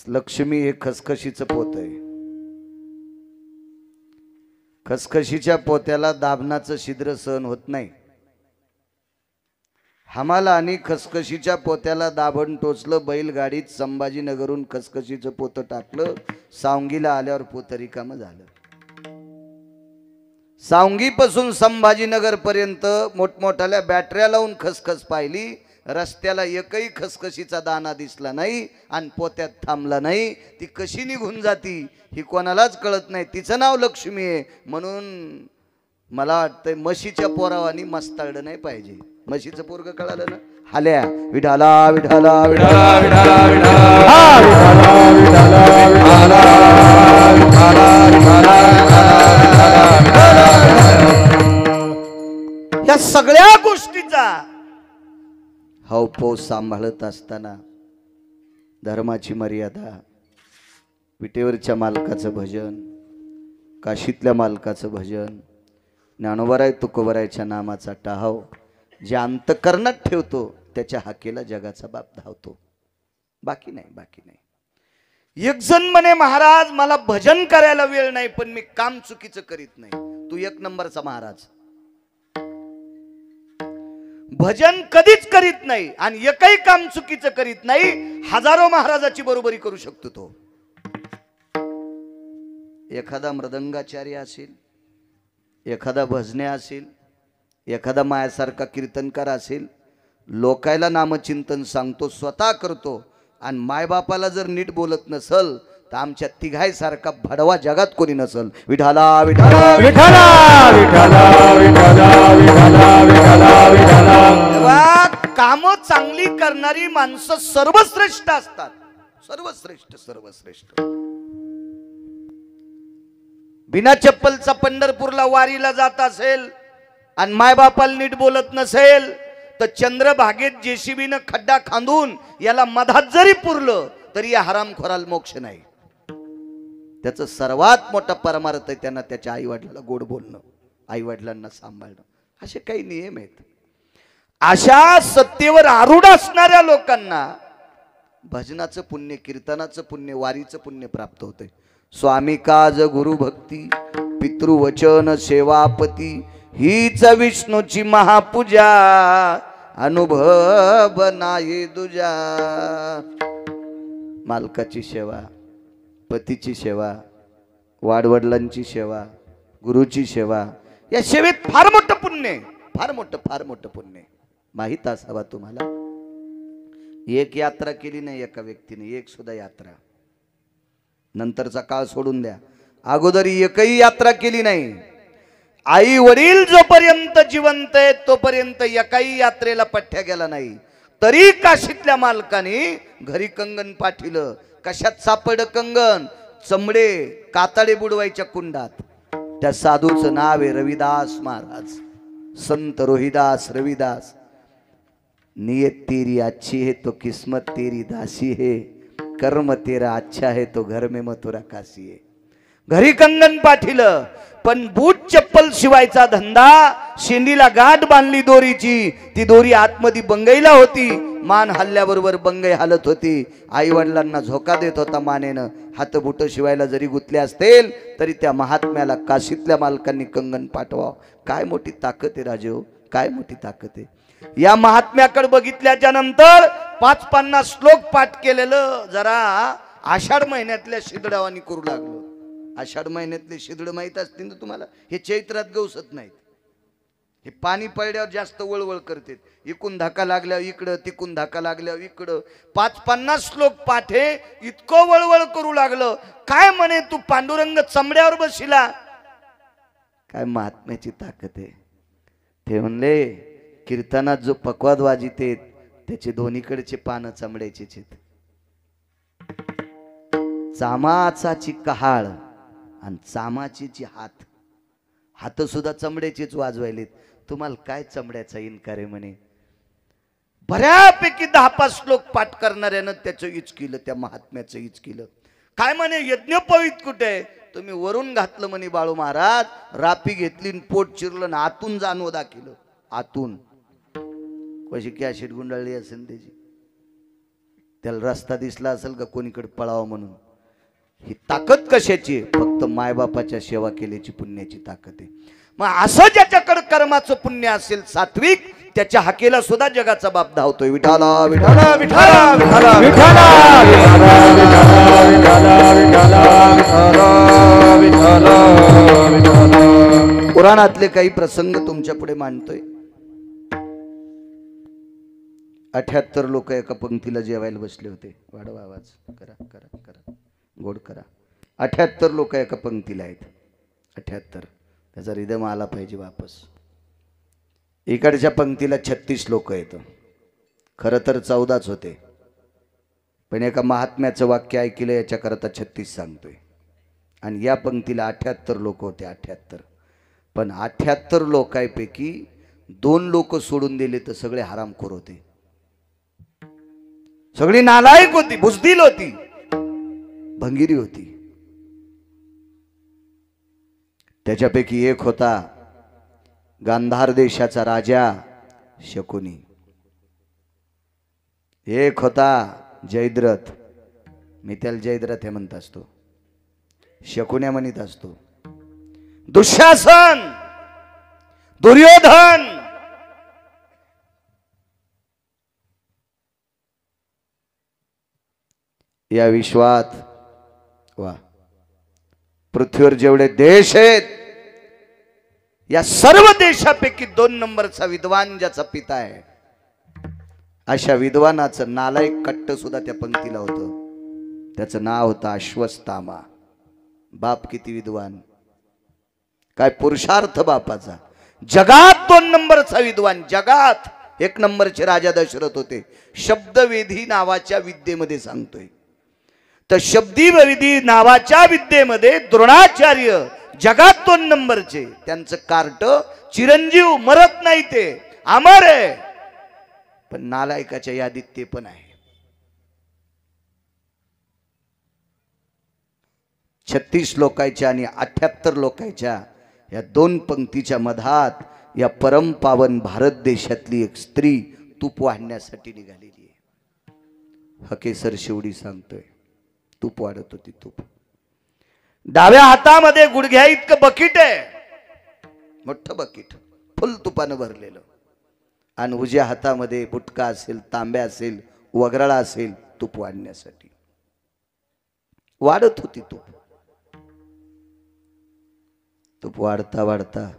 लक्ष्मी हे खसखशीचं पोत आहे. खसखशीच्या पोत्याला दाबनाचं छिद्र सहन होत नाही. हमाला आणि खसखशीच्या पोत्याला दाबण टोचलं. बैलगाडीत संभाजीनगरहून खसखशीचं पोतं टाकलं. सावंगीला आल्यावर पोत रिकामं झालं. सावंगीपासून संभाजीनगर पर्यंत मोठमोठ्याल्या बॅटऱ्या लावून खसखस पाहिली. रस्त्याला एकही खसखशीचा दाना दिसला नाही आणि पोत्यात थांबला नाही. ती कशी निघून जाती ही कोणालाच कळत नाही. तिचं नाव लक्ष्मी आहे. म्हणून मला वाटतंय म्हशीच्या पोरावानी मस्ताळलं नाही पाहिजे. म्हशीचं पोरग कळालं ना, हाल्या विठाला विठाला विठाला विठाला या सगळ्या गोष्टीचा हावभाव सांभाळत असताना धर्माची मर्यादा, विटेवरच्या मालकाचं भजन, काशीतल्या मालकाचं भजन, ज्ञानोबाराय तुकोबारायच्या नामाचा टाहाव जे अंतकरणात ठेवतो त्याच्या हाकेला जगाचा बाप धावतो. बाकी नाही, बाकी नाही. एक जण म्हणे महाराज मला भजन करायला वेळ नाही पण मी काम चुकीचं करीत नाही. तू एक नंबरचा महाराज. भजन कधीच करीत नाही आणि एकही काम चुकीचं करीत नाही. हजारो महाराजाची बरोबरी करू शकतो तो. एखादा मृदंगाचार्य असेल, एखादा भजने असेल, एखादा मायासारखा कीर्तनकार असेल, लोकायला नामचिंतन सांगतो, स्वतः करतो आणि मायबापाला जर नीट बोलत नसल तर आमच्या तिघाईसारखा भडवा जगात कोणी नसल. विठाला विठाला विठाला विठाला विठाला विठाला विठाला विठाला. काम चांगली करणारी माणसं सर्वश्रेष्ठ असतात. सर्वश्रेष्ठ, सर्वश्रेष्ठ. बिना चप्पलचा पंढरपूरला वारीला जात असेल आणि मायबापाला नीट बोलत नसेल तर चंद्रभागेत जेसीबीनं खड्डा खांदून याला मधात जरी पुरलं तरी या हरामखोराला मोक्ष नाही. त्याचं सर्वात मोठा परमार्थ आहे त्यांना त्याच्या आई वडिलाला गोड बोलणं, आई वडिलांना सांभाळणं. असे काही नियम आहेत. अशा सत्तेवर आरूढ असणाऱ्या लोकांना भजनाचं पुण्य, कीर्तनाचं पुण्य, वारीचं पुण्य प्राप्त होते. स्वामी काज गुरु भक्ती, पितृवचन सेवापती, हीच विष्णूची महापूजा, अनुभव नाही दुजा. मालकाची सेवा, पतीची सेवा, वाडवडिलांची सेवा, गुरुची सेवा, या सेवेत फार मोठं पुण्य आहे. फार मोठं, फार मोठं पुण्य माहीत असावा तुम्हाला. एक यात्रा केली नाही एका व्यक्तीने, एक सुद्धा यात्रा. नंतरचा काळ सोडून द्या, अगोदर एकही यात्रा केली नाही. आई वडील जोपर्यंत जिवंत आहेत तोपर्यंत एकाही यात्रेला पठ्ठ्या गेला नाही. तरी काशीतल्या मालकाने घरी कंगन पाठिलं. कशात सापड कंगन? चमडे, कातडे बुडवायच्या कुंडात. त्या साधूचं नाव आहे रविदास महाराज, संत रोहिदास रविदास. नियत तेरी अच्छी है तो किस्मत तेरी दासी है, कर्म तेरा अच्छा है तो घर में मथुरा काशी है. घरी कंगन पाठिलं पण बूट चप्पल शिवायचा धंदा. शेंडीला गाठ बांधली दोरीची, ती दोरी आतमध्ये बंगईला होती. मान हल्ल्याबरोबर बंगई हालत होती. आई वडिलांना झोका देत होता मानेनं. हात बुट शिवायला जरी गुतले असतील तरी त्या महात्म्याला काशीतल्या मालकांनी कंगन पाठवावं. काय मोठी ताकद आहे राजेहो, काय मोठी ताकद आहे. या महात्म्याकडे बघितल्याच्या नंतर 550 श्लोक पाठ केलेलं जरा आषाढ महिन्यातल्या शिदडावानी करू लागलो. आषाढ महिन्यातले शिदड माहित असतील ना तुम्हाला? हे चैत्रात गवसत नाहीत. हे पाणी पडल्यावर जास्त वळवळ करतात. इकून धक्का लागल्यावर इकडं, तिकून धक्का लागल्यावर इकडं. 550 श्लोक पाठे इतकं वळवळ करू लागलं. काय म्हणे तू पांडुरंग चमड्यावर बसिला? काय महात्म्याची ताकद आहे. ते म्हणले कीर्तनात जो पकवाद वाजिते त्याचे दोन्हीकडचे पानं चमड्याचेच आहेत. चामाचाची कहाळ आणि चामाचीची हात, हात सुद्धा चमड्याचेच वाजवायलेत. तुम्हाला काय चमड्याचा इन्कार आहे म्हणे. बऱ्यापैकी 10-5 श्लोक पाठ करणाऱ्यानं त्याचं इच केलं, त्या महात्म्याचं इच केलं. काय म्हणे यज्ञोपवीत कुठे? तुम्ही वरून घातलं म्हणे बाळू महाराज. रापी घेतली, पोट चिरलं ना आतून जाणव दाखिलं. आतून कशी कॅशिट गुंडाळली असेल त्याची. त्याला रस्ता दिसला असेल का कोणीकडे पळावं म्हणून. ही ताकद कशाची? फक्त मायबापाच्या सेवा केल्याची पुण्याची ताकद आहे. मग असं ज्याच्याकडे कर्माचं पुण्य असेल सात्विक, त्याच्या हाकेला सुद्धा जगाचा बाप धावतोय. विठाला विठाला विठाला विठाला विठाला विठाला. पुराणातले काही प्रसंग तुमच्या पुढे मांडतोय. 78 लोक एका पंक्तीला जेवायला बसले होते. वाढवा आवाज, करा करा करा, गोड करा. 78 लोक एका पंक्तीला आहेत. 78. त्याचा रिदम आला पाहिजे वापस. इकडच्या पंक्तीला 36 लोक आहेत. खरं तर 14च होते, पण एका महात्म्याचं वाक्य ऐकलं याच्याकरता 36 सांगतोय. आणि या पंक्तीला 78 लोक होते. 78. पण 78 लोकांपैकी 2 लोक सोडून दिले तर सगळे हरामखोर होते. सगळी नालायक होती, बुजदिल होती, भंगिरी होती. त्याच्यापैकी एक होता गांधार देशाचा राजा शकुनी. एक होता जयद्रथ. मी त्याला जयद्रथ हे म्हणत असतो, शकुन्या म्हणत असतो. दुःशासन, दुर्योधन, या विश्वात वा पृथ्वीवर जेवढे देश आहेत, या सर्व देशापैकी 2 नंबरचा विद्वान ज्याचा पिता आहे, अशा विद्वानाचं नालायक कट्ट सुद्धा त्या पंक्तीला होतं. त्याचं नाव होतं अश्वत्थामा. बाप किती विद्वान, काय पुरुषार्थ बापाचा. जगात 2 नंबरचा विद्वान. जगात 1 नंबरचे राजा दशरथ होते. शब्दवेधी नावाच्या विद्येमध्ये सांगतोय. तर शब्दवेधी नावाच्या विद्येमध्ये द्रोणाचार्य जगात 2 नंबरचे. त्यांचं कार्ट चिरंजीव, मरत नाही, ते अमर आहे. पण नालायकाच्या यादीत ते पण आहे. 36 लोकांच्या आणि 78 लोकांच्या या 2 पंक्तीच्या मधात या परमपावन भारत देशातली एक स्त्री तूप वाढण्यासाठी निघालेली आहे. हकेसर शेवडी सांगतोय, तूप वाढत होती. तूप डाव्या हातामध्ये गुडघ्या इतकं बकीट आहे, मोठं बकीट फुल तुपानं भरलेलं. आणि उजव्या हातामध्ये बुटका असेल, तांब्या असेल, वगराळा असेल, तूप वाढण्यासाठी. वाढत होती तूप. तूप वाढता वाढता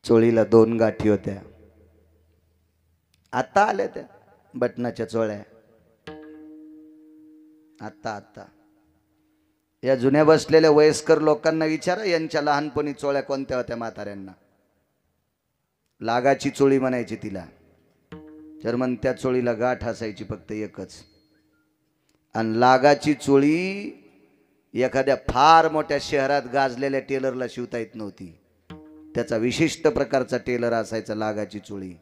चोळीला 2 गाठी होत्या. आता आल्या त्या बटनाच्या चोळ्या. आता या जुन्या बसलेल्या वयस्कर लोकांना विचारा, यांच्या लहानपणी चोळ्या कोणत्या होत्या म्हाताऱ्यांना. लागाची चोळी म्हणायची तिला. तर मग त्या चोळीला गाठ असायची फक्त एकच. आणि लागाची चोळी एखाद्या फार मोठ्या शहरात गाजलेल्या टेलरला शिवता येत नव्हती. त्याचा विशिष्ट प्रकारचा टेलर असायचा. लागाची चोळी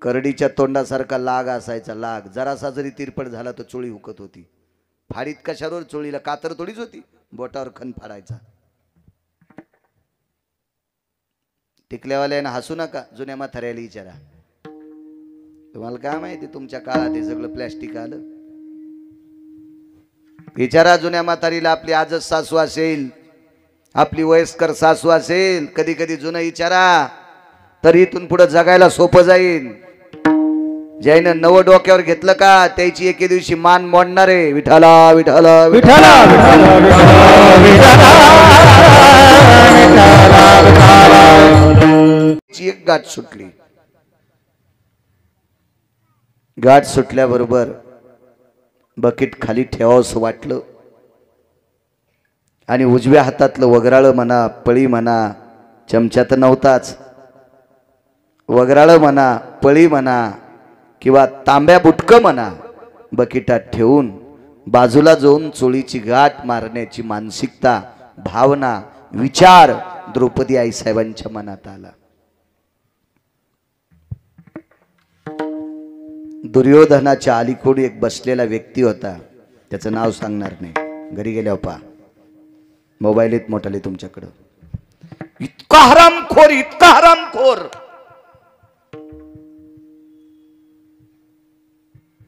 करडीच्या तोंडासारखा लाग असायचा. लाग जरासा जरी तिरपट झाला तर चोळी हुकत होती. फाडीत कशावर? चोळीला कातर थोडीच होती, बोटावर खण फाडायचा. टिकल्यावाल्यानं हसू नका, जुन्या म्हाताऱ्याला विचारा. तुम्हाला काय माहिती, तुमच्या काळात हे सगळं प्लॅस्टिक आलं. विचारा जुन्या म्हातारीला. आपली आजच सासू असेल, आपली वयस्कर सासू असेल, कधी कधी जुनं विचारा, तर इथून पुढे जगायला सोपं जाईल. ज्यानं नवं डोक्यावर घेतलं का त्याची एके दिवशी मान मोडणार आहे. विठाला विठाला विठाला एक गाठ सुटली. गाठ सुटल्याबरोबर बकेट खाली ठेवावंसं वाटलं. आणि उजव्या हातातलं वगराळं म्हणा, पळी म्हणा, चमचा तर नव्हताच, वगराळं म्हणा, पळी म्हणा किंवा तांब्या बुटकं म्हणा, बकेटात ठेवून बाजूला जाऊन चोळीची गाठ मारण्याची मानसिकता, भावना, विचार द्रौपदी आईसाहेबांच्या मनात आला. दुर्योधनाच्या अलीकडे एक बसलेला व्यक्ती होता. त्याचं नाव सांगणार नाही, घरी गेल्यावर पहा. मोबाईल येत मोठाले तुमच्याकडं. इतका हरामखोर, इतका हरामखोर.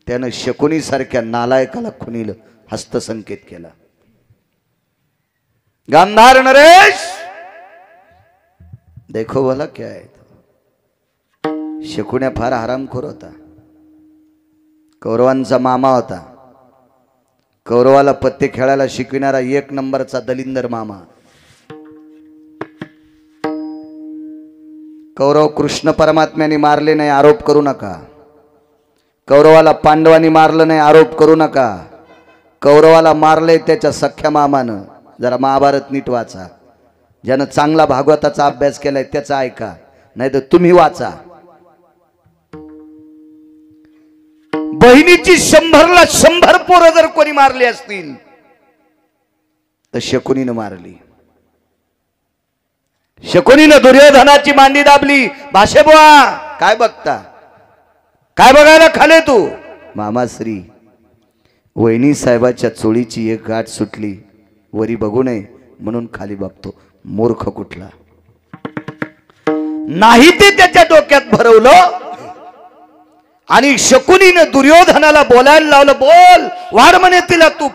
त्यानं शकुनी सारख्या नालायकाला खुनील हस्तसंकेत केला. गांधार नरेश देखो भला क्या है. शकुन्या फार हरामखोर होता. कौरवांचा मामा होता. कौरवाला पत्ते खेळायला शिकविणारा एक नंबरचा दलिंदर मामा. कौरव कृष्ण परमात्म्याने मारले नाही आरोप करू नका. कौरवाला पांडवांनी मारलं नाही आरोप करू नका. कौरवाला मारले त्याच्या सख्या मामानं. जरा महाभारत नीट वाचा. ज्यानं चांगला भागवताचा अभ्यास केलाय त्याचा ऐका, नाही तर तुम्ही वाचा. बहिणीची 100ला 100 पोरं जर कोणी मारली असतील तर शकुनीनं मारली. शकुनीनं दुर्योधनाची मांडी दाबली. भाषे बुवा काय बघता, काय बघायला खाले तू. मामाश्री वहिनी साहेबाच्या चोळीची एक गाठ सुटली, वरी बघू नये म्हणून खाली बघतो. मूर्ख कुठला. नाही ते त्याच्या डोक्यात भरवलं आणि शकुनीनं दुर्योधनाला बोलायला लावलं. बोल वाढ म्हणे तिला तू.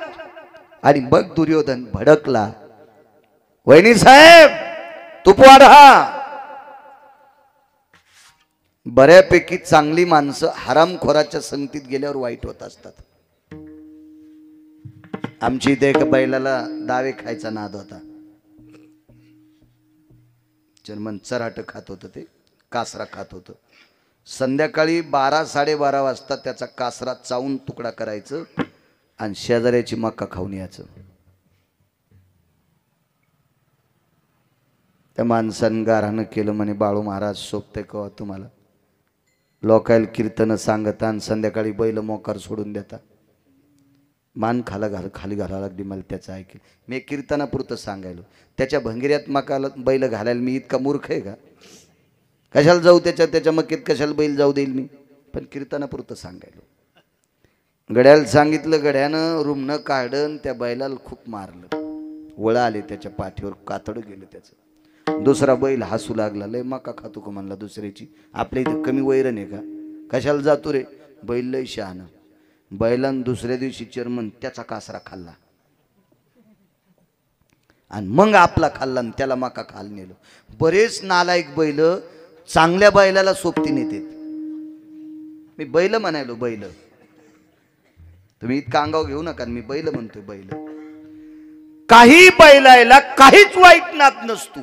आणि बघ दुर्योधन भडकला. वहिनी साहेब तूप वाढा. बऱ्यापैकी चांगली माणसं हरामखोराच्या संगतीत गेल्यावर वाईट होत असतात. आमची इथे एका बैलाला दावे खायचा नाद होता. जर्मन चराट खात होतं, ते कासरा खात होतं. संध्याकाळी 12-12:30 वाजता त्याचा कासरा चावून तुकडा करायचं आणि शेजाऱ्याची मक्का खाऊन यायचं. त्या माणसानं गारानं केलं म्हणे, बाळू महाराज सोपते कवा तुम्हाला. लोकायला कीर्तन सांगता आणि संध्याकाळी बैल मोकार सोडून देता. मान खाली घालायला लागली मला त्याचं ऐकेल. मी कीर्तनापुरतं सांगायलो. त्याच्या भंगिऱ्यात मकाला बैल घालायला मी इतका मूर्ख आहे का. कशाला जाऊ त्याच्या मक्कीत, कशाला बैल जाऊ देईल मी. पण कीर्तनापुरतं सांगायलो. गड्याला सांगितलं. गड्यानं रुमनं काढून त्या बैलाला खूप मारलं. वळा आले त्याच्या पाठीवर, कातड गेलं त्याचं. दुसरा बैल हसू लागला. लय मका खातो का म्हणला दुसऱ्याची. आपल्या इथं कमी वैरण आहे का, कशाला जातो रे. बैल लय शहाणं. बैलानं दुसऱ्या दिवशी चेअरमन त्याचा कासरा खाल्ला आणि मग आपला खाल्ला आणि त्याला मका खाल नेलो. बरेच नालायक बैल चांगल्या बैलाला सोबती नेतात. मी बैल म्हणायलो बैल. तुम्ही इतका अंगाव घेऊ नका. मी बैल म्हणतोय बैल. काही बैलायला काहीच वाईट नात नसतो,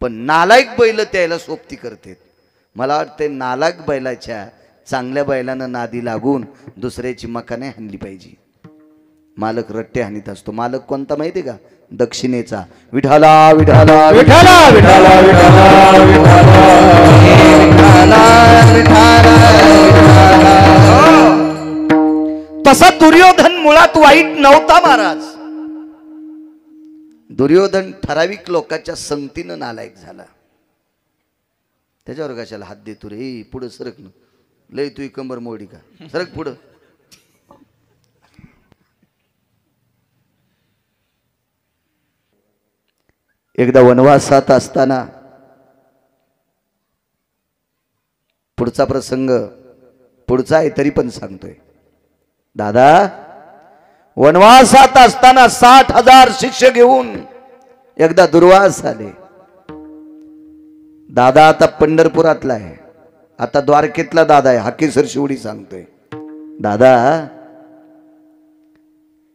पण नालायक बैल त्याला सोबती करतात. मला वाटते नालायक बैलाच्या चांगल्या बैलानं नादी लागून दुसऱ्याची मका नाही हाणली पाहिजे. मालक रट्टे हाणीत असतो. मालक कोणता माहिती का, दक्षिणेचा. विठाला विठाला विठाला विठाला विठाला. तसा दुर्योधन मुळात वाईट नव्हता महाराज. दुर्योधन ठराविक लोकांच्या संगतीनं नालायक झाला. त्याच्यावर कशाला हात देतो रे. पुढं सरक न, लय तू कंबर मोडी का, सरक पुढं. एकदा वनवासात असताना, पुढचा प्रसंग पुढचा आहे तरी पण सांगतोय. दादा वनवासात असताना 60,000 शिष्य घेऊन एकदा दुर्वास आले. दादा आता पंढरपुरातला आहे, आता द्वारकेतला दादा आहे. हाकेसर शिवडी सांगतोय. दादा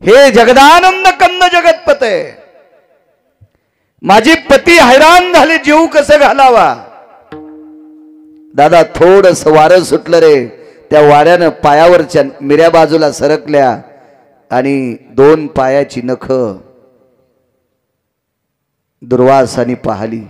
हे जगदानंद कंद जगतपते, माझी पती हैराण झाले, जीव कसं घालावा. दादा थोडस वारं सुटलं रे. त्या वाऱ्यानं पायावरच्या मिऱ्या बाजूला सरकल्या आणि 2 पायाची नख दुर्वासानी पाहिली.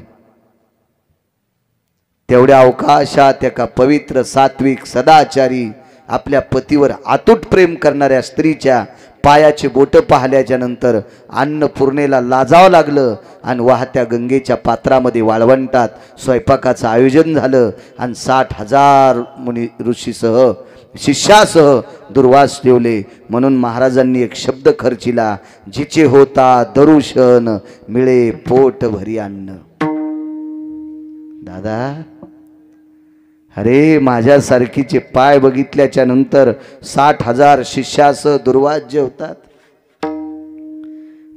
तेवढ्या अवकाशात एका पवित्र सात्विक सदाचारी आपल्या पतीवर अतूट प्रेम करणाऱ्या स्त्रीच्या पायाचे बोट पाहिल्याच्या नंतर अन्नपूर्णेला लाजावं लागलं आणि वाहत्या गंगेच्या पात्रामध्ये वाळवंटात स्वयंपाकाचं आयोजन झालं आणि 60,000 मुनी ऋषीसह शिष्यासह दुर्वास ठेवले. म्हणून महाराजांनी एक शब्द खर्चिला, जिचे होता दरुशन मिळे पोट भरी अन्न. दादा अरे माझ्यासारखीचे पाय बघितल्याच्या नंतर 60,000 शिष्यासह दुर्वाज्य होतात.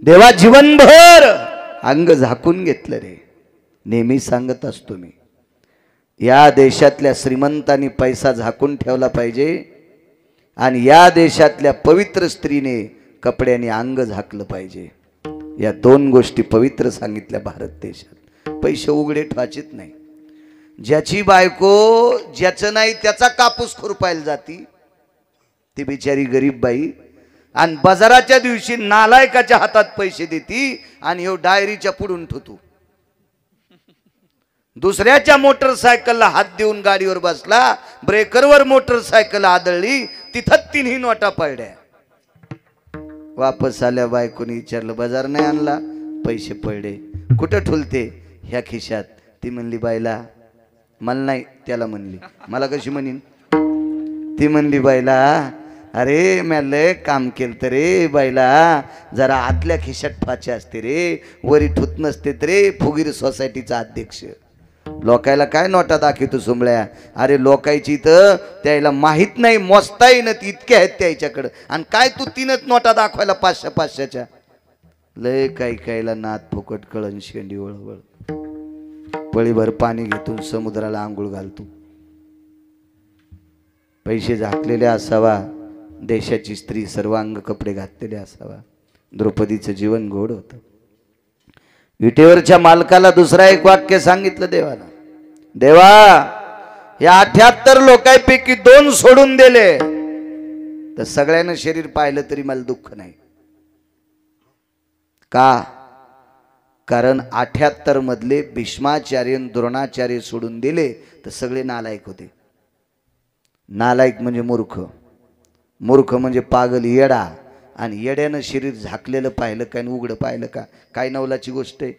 देवा जीवनभर अंग झाकून घेतलं रे. नेहमी सांगत असतो मी, या देशातल्या श्रीमंतांनी पैसा झाकून ठेवला पाहिजे आणि या देशातल्या पवित्र स्त्रीने कपड्याने अंग झाकलं पाहिजे. या दोन गोष्टी पवित्र सांगितल्या भारत देशात. पैसे उघडे ठेवायचेत नाही. ज्याची बायको ज्याचं नाही त्याचा कापूस खुरपायला जाती ती बिचारी गरीब बाई आणि बाजाराच्या दिवशी नालायकाच्या हातात पैसे देती आणि ह्यो डायरीच्या पुढून ठेवतो. दुसऱ्याच्या मोटरसायकलला हात देऊन गाडीवर बसला, ब्रेकरवर मोटरसायकल आदळली, तिथं 3 नोटा पडल्या. वापस आल्या बायकोनी विचारलं बाजार नाही आणला? पैसे पडले. कुठं ठुलते? ह्या खिशात. ती म्हणली बाईला मला नाही, त्याला म्हणली मला कशी म्हणीन? ती म्हणली बाईला अरे म्या लय काम केलं तर रे बाईला, जरा आतल्या खिशात फाचे असते रे, वरी ठुत नसते रे. फुगीर सोसायटीचा अध्यक्ष. लोकायला काय नोटा दाखवतो सुंबळ्या? अरे लोकायची तर त्याला माहित नाही, मोजता येईन इतके आहेत त्याच्याकडं, आणि काय तू 3च नोटा दाखवायला 500-500च्या. लय काही कायला नात फुकट कळण शेंडी वळवळ. पळीभर पाणी घेतून समुद्राला आंघोळ घालतो. पैसे झाकलेले असावा, देशाची स्त्री सर्वांग कपडे घातलेले असावा. द्रौपदीचं जीवन गोड होतं. विटेवरच्या मालकाला दुसरा एक वाक्य सांगितलं देवाला, देवा या 78 लोकांपैकी 2 सोडून दिले तर सगळ्यांना शरीर पाहिलं तरी मला दुःख नाही. का? कारण 78 मधले भीष्माचार्य द्रोणाचार्य सोडून दिले तर सगळे नालायक होते. नालायक म्हणजे मूर्ख, मूर्ख म्हणजे पागल येडा. आणि येड्यानं शरीर झाकलेलं पाहिलं काय उघडं पाहिलं का? काय नवलाची गोष्ट आहे.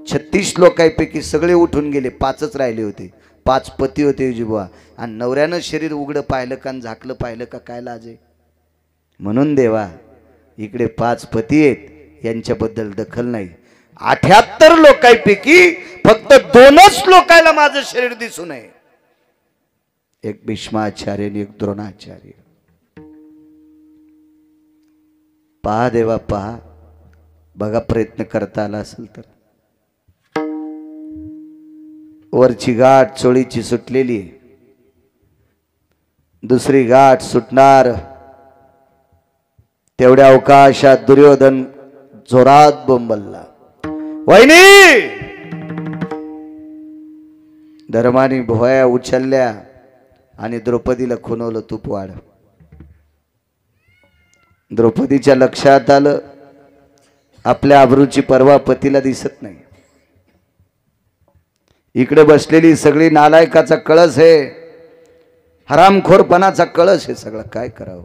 36 लोकांपैकी सगळे उठून गेले, 5च राहिले होते. 5 पती होते जिबुवा, आणि नवऱ्यानं शरीर उघडं पाहिलं का झाकलं पाहिलं का? काय लाज आहे? म्हणून देवा इकडे 5 पती आहेत, यांच्याबद्दल दखल नाही. 78 लोकांपैकी फक्त 2च लोकांना माझं शरीर दिसू नये, एक भीष्माचार्य आणि एक द्रोणाचार्य. पहा देवा पहा, बघा प्रयत्न करता आला असेल तर. वरची गाठ चोळीची सुटलेली, दुसरी गाठ सुटणार. तेवढ्या अवकाशात दुर्योधन जोरात बोंबलला, वहिनी. धर्माने भोया उचलल्या आणि द्रौपदीला खुणवलं तूप वाढ. द्रौपदीच्या लक्षात आलं आपल्या आबरूची पर्वा पतीला दिसत नाही. इकडे बसलेली सगळी नालायकाचा कळस आहे, हरामखोरपणाचा कळस आहे सगळं. काय करावं?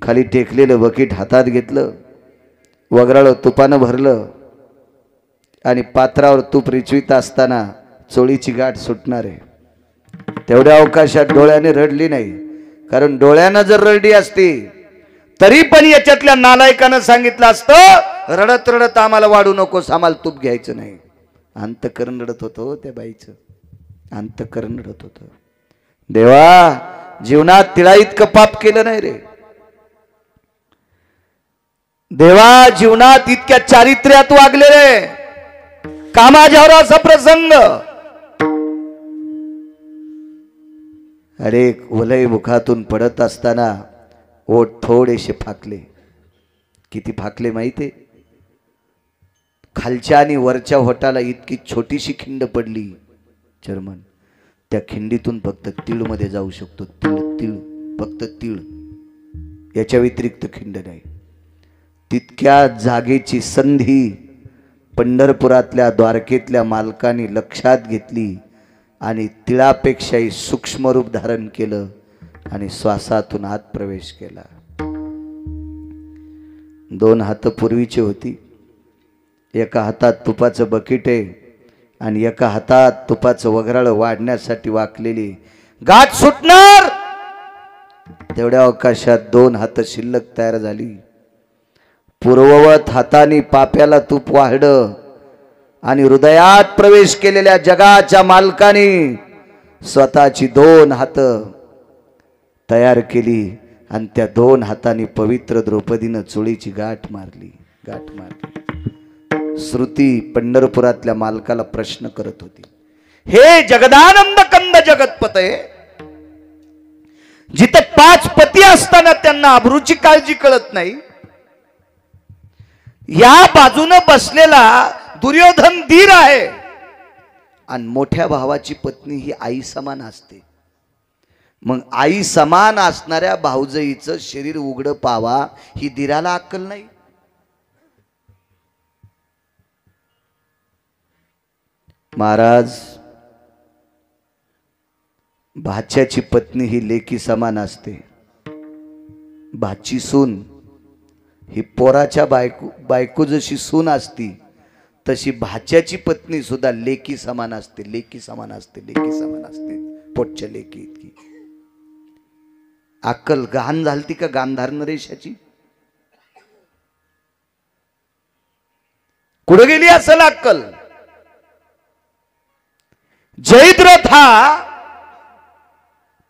खाली टेकलेलं बकीट हातात घेतलं, वगराळ तुपानं भरलं आणि पात्रावर तूप रिचवीत असताना चोळीची गाठ सुटणार आहे. तेवढ्या अवकाशात डोळ्याने रडली नाही, कारण डोळ्यानं जर रडली असती तरी पण याच्यातल्या नालायकानं सांगितलं असतं रडत रडत आम्हाला वाढू नकोस, आम्हाला तूप घ्यायचं नाही. अंतकरण रडत होतं त्या बाईचं, अंतकरण रडत होतं. देवा जीवनात तिळा इतकं पाप केलं नाही रे देवा, जीवनात इतक्या चारित्र्यात वागले रे. कामाच्यावर असा प्रसंग, अरे वलय मुखातून पडत असताना ओठ थोडेसे फाकले. किती फाकले माहिती? खालच्या आणि वरच्या होटाला इतकी छोटीशी खिंड पडली चर्मन, त्या खिंडीतून फक्त तीळ मध्ये जाऊ शकतो. तीळ तीळ, फक्त तीळ, याच्या व्यतिरिक्त खिंड नाही. तितक्या जागेची संधी पंढरपुरातल्या द्वारकेतल्या मालकाने लक्षात घेतली आणि तिळापेक्षाही सूक्ष्म रूप धारण केलं आणि श्वासातून आत प्रवेश केला. 2 हात पूर्वीची होती, एका हातात तुपाचं बकीट आहे आणि एका हातात तुपाचं वगराळ वाढण्यासाठी वाकलेली गाठ सुटणार. तेवढ्या अवकाशात 2 हात शिल्लक तयार झाली. पूर्ववत हाताने पाप्याला तूप वाढलं आणि हृदयात प्रवेश केलेल्या जगाच्या मालकाने स्वतःची 2 हात तयार केली आणि त्या 2 हातांनी पवित्र द्रौपदीनं चोळीची गाठ मारली. श्रुती पंढरपुरातल्या मालकाला प्रश्न करत होती, हे जगदानंद कंद जगतपते, जिथे 5 पती असताना त्यांना अब्रूची काळजी कळत नाही, या बाजूने बसलेला दुर्योधन धीर आहे आणि मोठ्या भावाची पत्नी ही आई समान असते. मग आई समान असणाऱ्या भाऊजाईचं शरीर उघड पावा ही धीराला अक्कल नाही. महाराज, भाच्याची पत्नी ही लेकी समान असते. भाची सून ही पोराच्या बायको जशी सून असती तशी भाच्याची पत्नी सुद्धा लेकी समान असते. लेकी समान असते. पोटच्या लेकी इतकी. अक्कल गहाण झालती का गांधार नरेशाची? कुठे गेली असेल अक्कल? जयद्रथ हा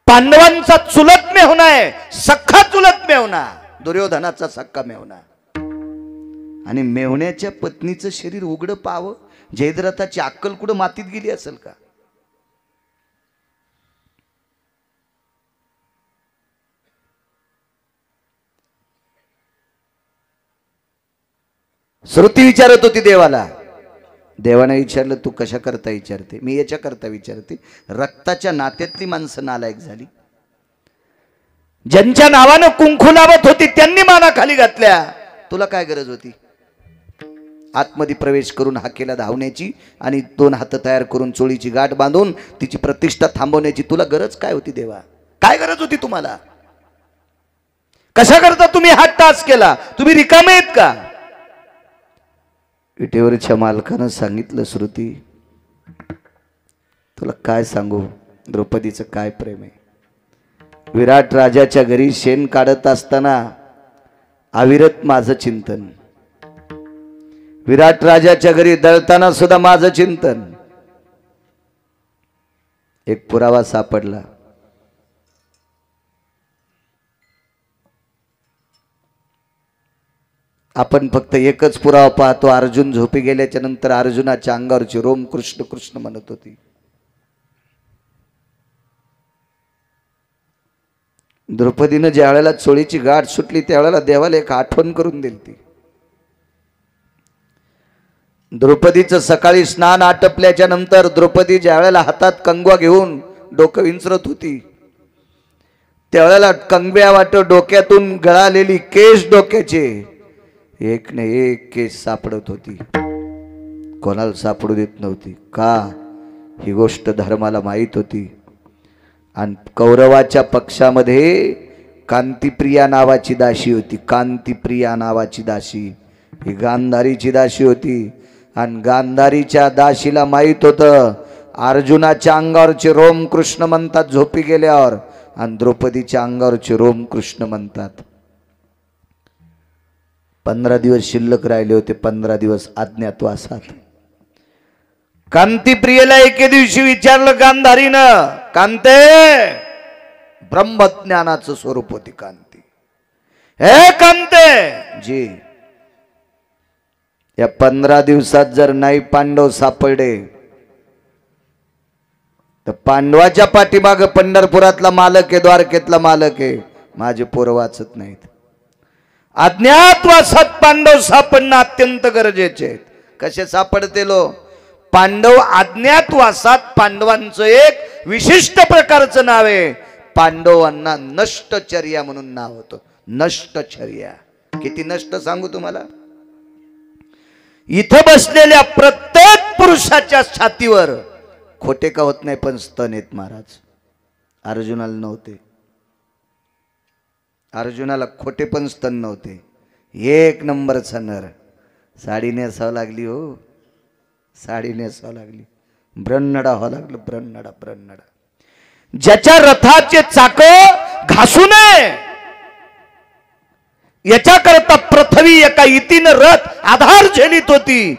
पांडवांचा चुलत मेहुणा आहे, सख्खा चुलत मेहुणा, दुर्योधनाचा सख्खा मेहुणा. आणि मेहुण्याच्या पत्नीचं शरीर उघड पाव, जयद्रथाची अक्कल कुठं मातीत गेली असेल का? श्रुती विचारत होती देवाला. देवाने विचारलं, तू कशा करता विचारते? मी याच्या करता विचारते, रक्ताच्या नात्यातली माणसं नालायक झाली. ज्यांच्या नावानं कुंकू लावत होती त्यांनी माना खाली घातल्या. तुला काय गरज होती आतमध्ये प्रवेश करून हाकेला धावण्याची आणि 2 हात तयार करून चोळीची गाठ बांधून तिची प्रतिष्ठा थांबवण्याची? तुला गरज काय होती देवा? काय गरज होती तुम्हाला? कशा करता तुम्ही हा टास्क केला? तुम्ही रिकामे आहेत का? विटेवरच्या मालकानं सांगितलं, श्रुती तुला काय सांगू, द्रौपदीचं काय प्रेम आहे. विराट राजाच्या घरी शेण काढत असताना अविरत माझं चिंतन, विराट राजाच्या घरी दळताना सुद्धा माझं चिंतन. एक पुरावा सापडला. आपण फक्त एकच पुरावा पाहतो. अर्जुन झोपी गेल्याच्या नंतर अर्जुनाच्या अंगावरची रोम कृष्ण कृष्ण म्हणत होती. द्रौपदीनं ज्या वेळेला चोळीची गाठ सुटली त्यावेळेला देवाला एक आठवण करून दिली ती. द्रौपदीचं सकाळी स्नान आटपल्याच्या नंतर द्रौपदी ज्या वेळेला हातात कंगवा घेऊन डोकं विंचरत होती त्यावेळेला कंगव्या वाट डोक्यातून गळालेली केस डोक्याचे एक न एक केस सापडत होती. कोणाला सापडू देत नव्हती. का? ही गोष्ट धर्माला माहीत होती. आणि कौरवाच्या पक्षामध्ये कांतिप्रिया नावाची दासी होती. कांतिप्रिया नावाची दासी ही गांधारीची दासी होती. आणि गांधारीच्या दासीला माहीत होतं अर्जुनाच्या अंगावरचे रोम कृष्ण म्हणतात झोपी गेल्यावर, आणि द्रौपदीच्या अंगावरचे रोम कृष्ण म्हणतात. 15 दिवस शिल्लक राहिले होते. 15 दिवस अज्ञातवासात. कांतिप्रियेला एके दिवशी विचारलं गांधारीनं, कांते, ब्रह्मज्ञानाचं स्वरूप होती कांती. हे कांते जी, या 15 दिवसात जर नाही पांडव सापडले तर पांडवाच्या पाठीमाग पंढरपुरातला मालक आहे, द्वारकेतला मालक आहे, माझे पोरं वाचत नाहीत. अज्ञातवासात पांडव सापडणं अत्यंत गरजेचे आहेत. कसे सापडते लो? पांडव अज्ञातवासात पांडवांचं एक विशिष्ट प्रकारचं नाव आहे. पांडवांना नष्टचर्या म्हणून नाव होतं. नष्टचर्या. किती नष्ट सांगू तुम्हाला? इथं बसलेल्या प्रत्येक पुरुषाच्या छातीवर खोटे का होत नाही पण स्तन आहेत महाराज. अर्जुनाला नव्हते. अर्जुनाला खोटे पण स्तन नव्हते. एक नंबरचा नर. साडी नेसावं लागली हो, साडी नेसावं लागली. ब्रह्नडा व्हावं लागलं. ब्रह्नडा ब्रह्नडा. ज्याच्या रथाचे चाक घासू नये याच्याकरता पृथ्वी एका इतीनं रथ आधार झेलीत होती.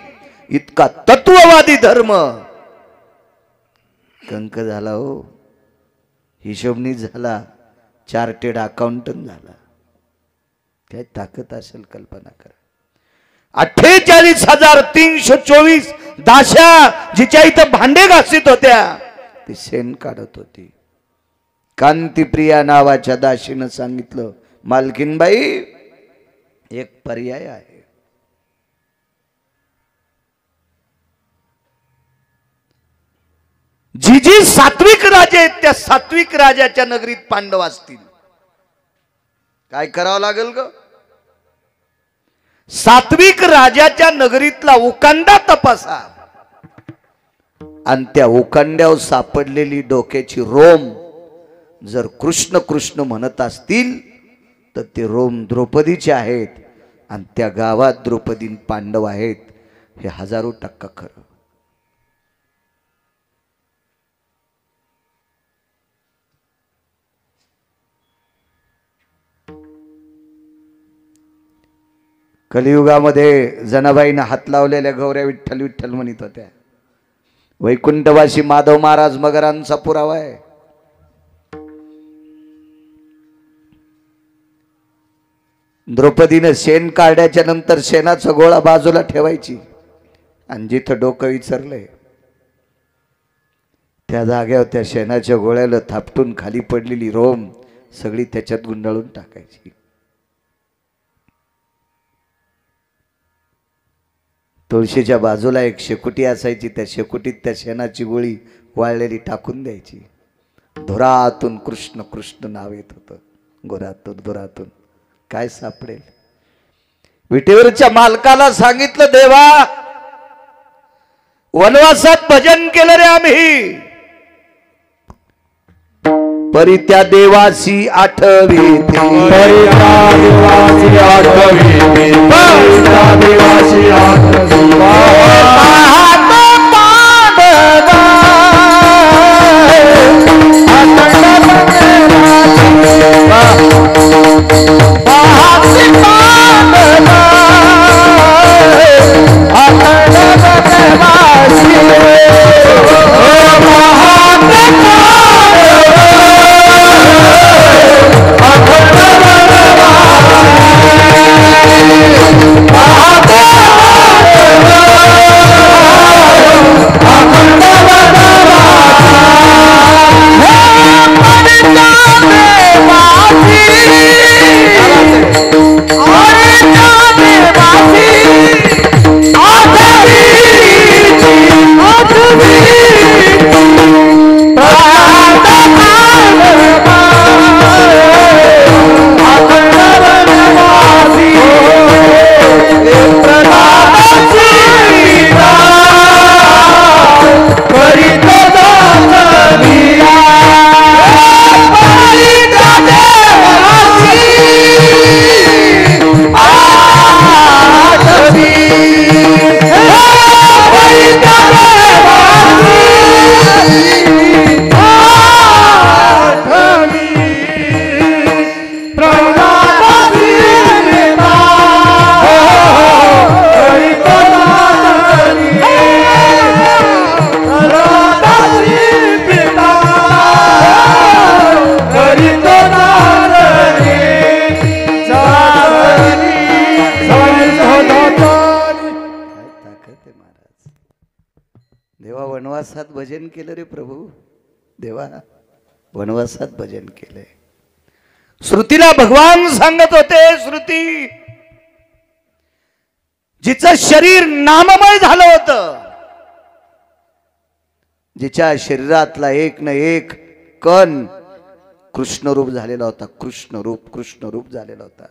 इतका तत्ववादी धर्म कंक झाला हो. हिशोबनीच झाला, चार्टेड अकाउंटंट झाला. काय ताकद असेल कल्पना करा. 48,324 दाशा जिच्या इथं भांडे घासीत होत्या ती शेण काढत होती. कांतीप्रिया नावाच्या दाशीनं सांगितलं, मालकीनबाई एक पर्याय आहे. जी जी सात्विक राजे आहेत त्या सात्विक राजाच्या नगरीत पांडव असतील. काय करावं लागेल ग? सात्विक राजाच्या नगरीतला उकांडा तपासा आणि त्या उकांड्यावर सापडलेली डोक्याची रोम जर कृष्ण कृष्ण म्हणत असतील तर ते रोम द्रौपदीचे आहेत आणि त्या गावात द्रौपदी पांडव आहेत. हे 1000% खरं. कलियुगामध्ये जनाबाईनं हात लावलेल्या गौऱ्या विठ्ठल विठ्ठल म्हणत होत्या. वैकुंठवासी माधव महाराज मगरांचा पुरावा आहे. द्रौपदीनं शेण काढल्याच्या नंतर शेणाचा गोळा बाजूला ठेवायची आणि जिथं डोकं विचारलंय त्या जागेवर त्या शेणाच्या गोळ्याला थापटून खाली पडलेली रोम सगळी त्याच्यात गुंडाळून टाकायची. तुळशीच्या बाजूला एक शेकोटी असायची, त्या शेकोटीत त्या शेणाची गोळी वाळलेली टाकून द्यायची. धुरातून कृष्ण कृष्ण नाव येत होतं. घोरातून धुरातून काय सापडेल? विटेवरच्या मालकाला सांगितलं, देवा वनवासात भजन केलं रे आम्ही, परी त्या देवासी आठवी वनवासात भजन केलं रे प्रभू. देवा वनवासात भजन केलंय. श्रुतीला भगवान सांगत होते, श्रुती जिचं शरीर नाममय झालं होतं, जिच्या शरीरातला एक न एक कण कृष्ण रूप झालेला होता, कृष्ण रूप झालेला होता.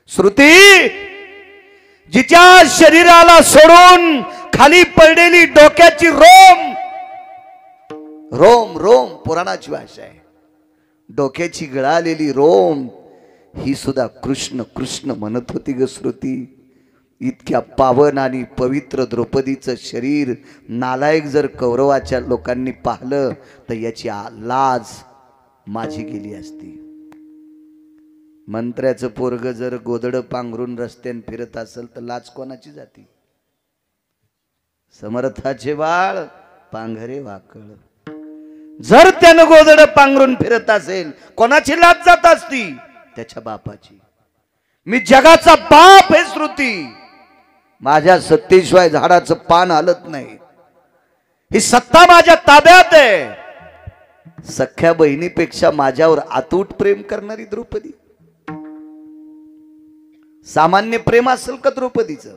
श्रुती जिच्या शरीराला सोडून खाली पडलेली डोक्याची रोम, रोम रोम पुराणाची भाषा आहे, डोक्याची गळालेली रोम ही सुद्धा कृष्ण कृष्ण म्हणत होती ग श्रुती. इतक्या पावन आणि पवित्र द्रौपदीचं शरीर नालायक जर कौरवाच्या लोकांनी पाहिलं तर याची लाज माझी गेली असती. मंत्र्याचं पोरग जर गोदड पांघरून रस्त्यान फिरत असेल तर लाज कोणाची जाती? समर्थाचे बाळ पांघरे वाकळ. जर त्यानं गोदड पांघरून फिरत असेल, कोणाची लाज जात असती? त्याच्या बापाची. मी जगाचा बाप हे श्रुती, माझ्या सत्तेशिवाय झाडाचं पान हलत नाही. ही सत्ता माझ्या ताब्यात आहे. सख्या बहिणीपेक्षा माझ्यावर अतूट प्रेम करणारी द्रौपदी. सामान्य प्रेम असेल का द्रौपदीचं?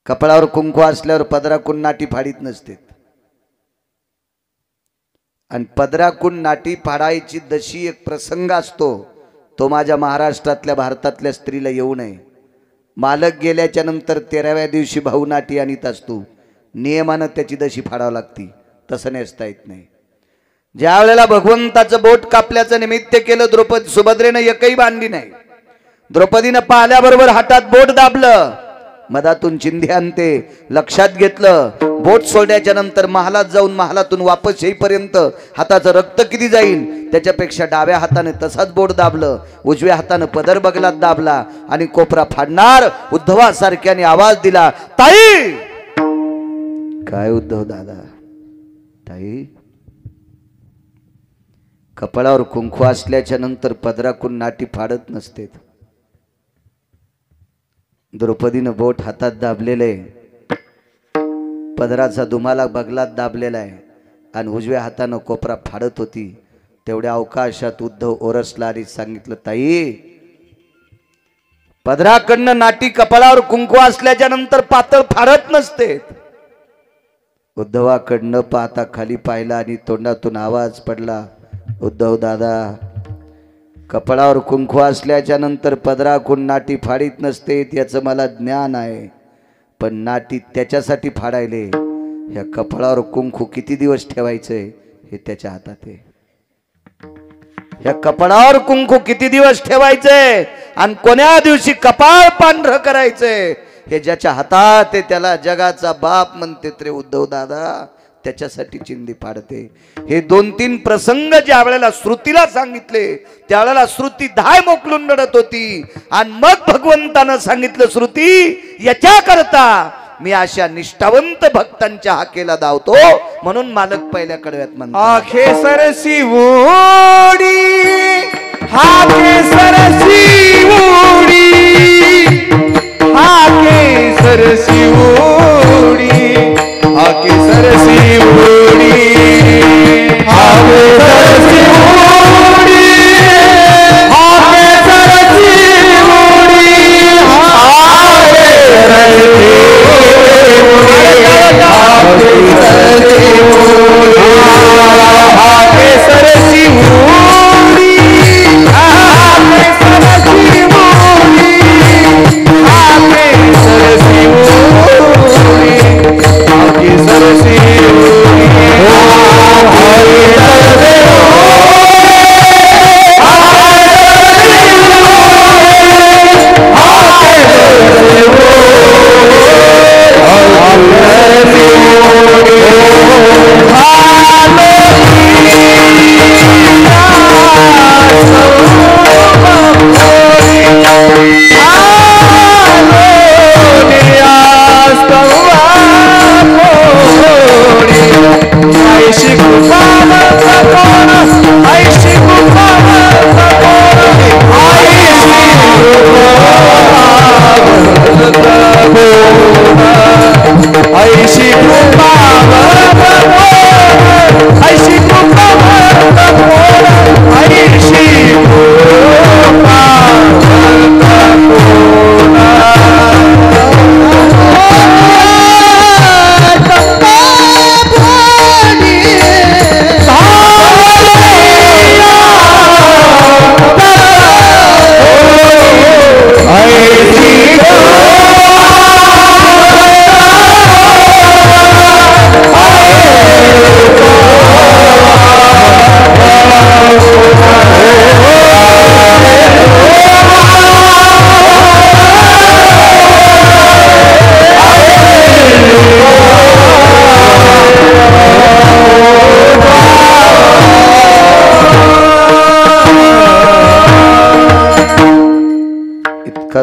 कपाळावर कुंकू असल्यावर पदराकून नाटी फाडीत नसते. आणि पदराकून नाटी फाडायची दशी एक प्रसंग असतो, तो माझ्या महाराष्ट्रातल्या भारतातल्या स्त्रीला येऊ नये. मालक गेल्याच्या नंतर 13व्या दिवशी भाऊ नाटी आणीत असतो. नियमानं त्याची दशी फाडावं लागती, तसं नेसता येत नाही. ज्या वेळेला भगवंताचं बोट कापल्याचं निमित्त केलं, द्रौपदी सुभद्रेनं एकही बांधली नाही. द्रौपदीनं पाहिल्याबरोबर हातात बोट दाबलं, मधातून चिंधी आणते, लक्षात घेतलं. बोट सोडल्याच्या नंतर महालात जाऊन महालातून वापस येईपर्यंत हाताचं रक्त किती जाईल त्याच्यापेक्षा डाव्या हाताने तसाच बोट दाबलं, उजव्या हाताने पदर बगलात दाबला आणि कोपरा फाडणार उद्धवासारख्याने आवाज दिला, ताई. काय उद्धव दादा? ताई. कपाळावर कुंकू असल्याच्या नंतर पदराकून नाटी फाडत नसते. द्रौपदीनं बोट हातात दाबलेले, पदराचा दुमाला बगलात दाबलेला आहे आणि उजव्या हातानं कोपरा फाडत होती. तेवढ्या अवकाशात उद्धव ओरसला आणि सांगितलं, ताई, पदराकडनं नाटी कपाळावर कुंकू असल्याच्या नंतर पातळ फाडत नसते. उद्धवाकडनं पाहता खाली पाहिला आणि तोंडातून आवाज पडला, उद्धव दादा, कपाळावर कुंकू असल्याच्या नंतर पदराकून नाटी फाडीत नसते याचं मला ज्ञान आहे, पण नाटी त्याच्यासाठी फाडायले. ह्या कपाळावर कुंकू किती दिवस ठेवायचंय हे त्याच्या हातात आहे. ह्या कपाळावर कुंकू किती दिवस ठेवायचंय आणि कोण्या दिवशी कपाळ पांढरं करायचंय हे ज्याच्या हातात आहे त्याला जगाचा बाप म्हणते रे उद्धव दादा. त्याच्यासाठी चिंधी फाडते. हे 2-3 प्रसंग ज्या वेळेला श्रुतीला सांगितले त्यावेळेला श्रुती धाय मोकलून रडत होती. आणि मग भगवंतानं सांगितलं, श्रुती, याच्या करता मी अशा निष्ठावंत भक्तांच्या हाकेला धावतो. म्हणून मालक पहिल्या कडव्यात म्हणतो, आखे सरसी ओडी, हाके सरसी ओडी, हाके सरसी ओडी, हाके सरसी ओडी, हाके सरसी ओडी, हाके सरसी ओडी, हाके सरसी ओडी, हाके सरसी ओडी, हाके सरसी ओडी, हाके सरसी